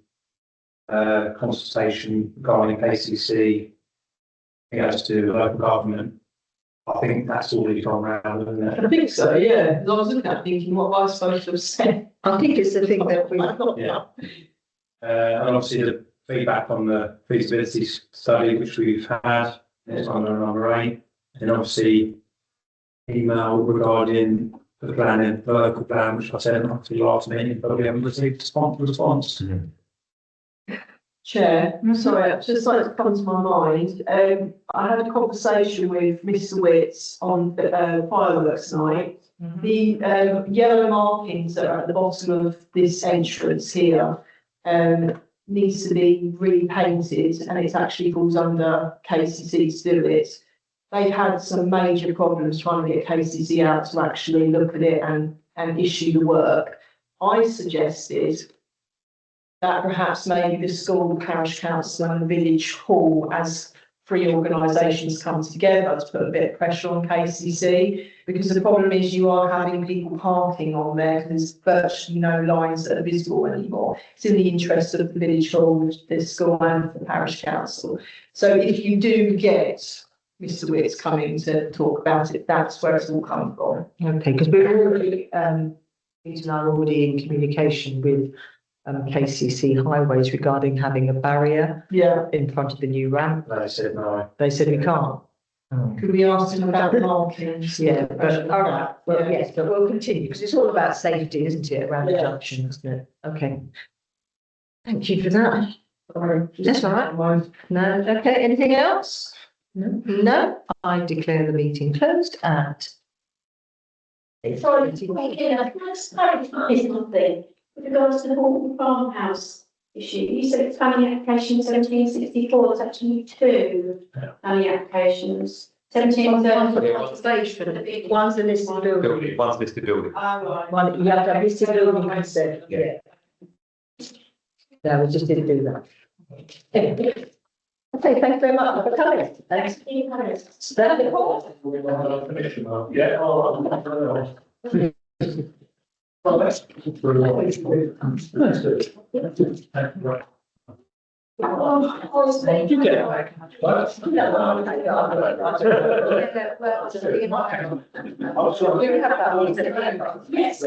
consultation regarding KCC. I think that's to local government. I think that's already gone round, isn't it? I think so, yeah. I was looking at thinking, what was I supposed to have said? I think it's the thing that we. Yeah. And obviously the feedback on the feasibility study, which we've had, it's on number 8. And obviously email regarding the planning, the local plan, which I sent off to the last meeting, but we haven't received a response. Chair, sorry, just like it's come to my mind, I had a conversation with Mr. Witts on fireworks night. The yellow markings that are at the bottom of this entrance here needs to be repainted, and it actually falls under KCC to do it. They've had some major problems trying to get KCC out to actually look at it and issue the work. I suggested that perhaps maybe the school, the parish council and the village hall, as 3 organisations come together, to put a bit of pressure on KCC, because the problem is you are having people parking on there because there's virtually no lines that are visible anymore. It's in the interest of the village hall, the school and the parish council. So if you do get Mr. Witts coming to talk about it, that's where it's all come from. Okay, because we're already, Pete and I are already in communication with KCC Highways regarding having a barrier Yeah, in front of the new ramp. They said no. They said we can't. could we ask them about markings? Yeah, but all right, well, Yeah. yes, but we'll continue because it's all about safety, isn't it, around the Yeah. junction, isn't it? Okay. Thank you for that. Sorry. That's all right. No, okay, anything else? No, I declare the meeting closed at. Sorry, can I just clarify something with regards to the Horton farmhouse issue? You said it's planning application 1764, it's actually two planning applications. 1734. Stage for the big ones, the listed building. Building, one's listed building. One, you have to have listed building instead, yeah. No, we just didn't do that. Okay, thank you very much for coming. Thanks. Stand it all. Yeah. Well, that's. You get it back. Yes.